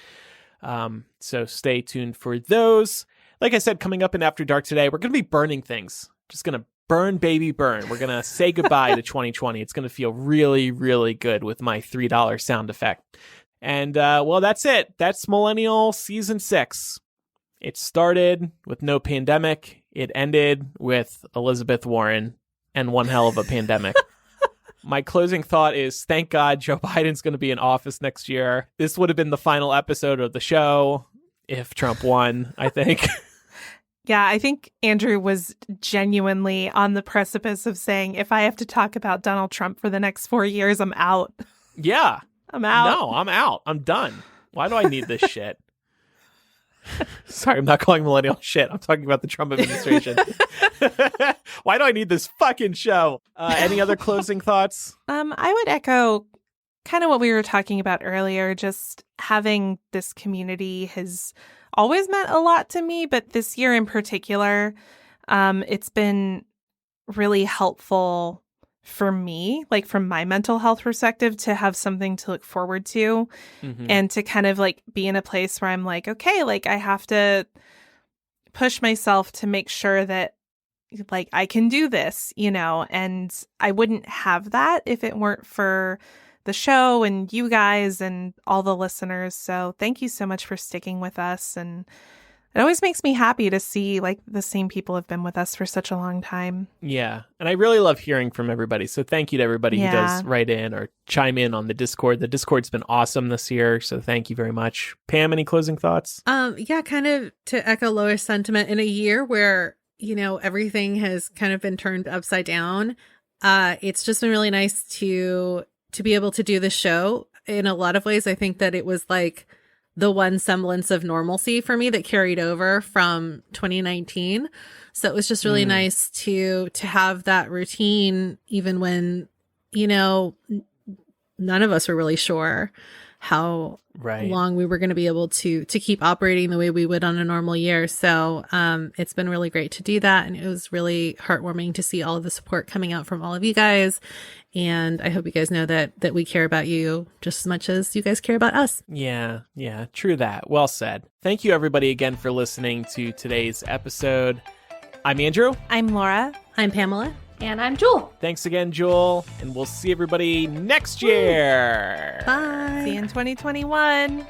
So stay tuned for those. Like I said, coming up in After Dark today, we're going to be burning things. Just going to burn, baby, burn. We're going to say goodbye to 2020. It's going to feel really, really good with my $3 sound effect. And, well, that's it. That's Millennial Season 6. It started with no pandemic. It ended with Elizabeth Warren and one hell of a pandemic. My closing thought is, thank God Joe Biden's going to be in office next year. This would have been the final episode of the show if Trump won, I think. Yeah, I think Andrew was genuinely on the precipice of saying, if I have to talk about Donald Trump for the next 4 years, I'm out. Yeah. I'm out. No, I'm out. I'm done. Why do I need this shit? Sorry, I'm not calling millennial shit. I'm talking about the Trump administration. Why do I need this fucking show? Any other closing thoughts? I would echo kind of what we were talking about earlier. Just having this community has always meant a lot to me, but this year in particular, it's been really helpful for me, like from my mental health perspective, to have something to look forward to and to kind of like be in a place where I'm like, okay, like I have to push myself to make sure that like I can do this, you know, and I wouldn't have that if it weren't for the show and you guys and all the listeners. So thank you so much for sticking with us. And it always makes me happy to see like the same people have been with us for such a long time. Yeah. And I really love hearing from everybody. So thank you to everybody who does write in or chime in on the Discord. The Discord's been awesome this year. So thank you very much. Pam, any closing thoughts? Yeah, kind of to echo Laura's sentiment, in a year where, you know, everything has kind of been turned upside down. It's just been really nice to be able to do the show. In a lot of ways, I think that it was like the one semblance of normalcy for me that carried over from 2019. So it was just really nice to have that routine, even when, you know, none of us were really sure how Right. long we were going to be able to keep operating the way we would on a normal year. So it's been really great to do that. And it was really heartwarming to see all of the support coming out from all of you guys. And I hope you guys know that we care about you just as much as you guys care about us. Yeah, true that. Well said. Thank you, everybody, again for listening to today's episode. I'm Andrew. I'm Laura. I'm Pamela. And I'm Jewel. Thanks again, Jewel. And we'll see everybody next year. Bye. See you in 2021.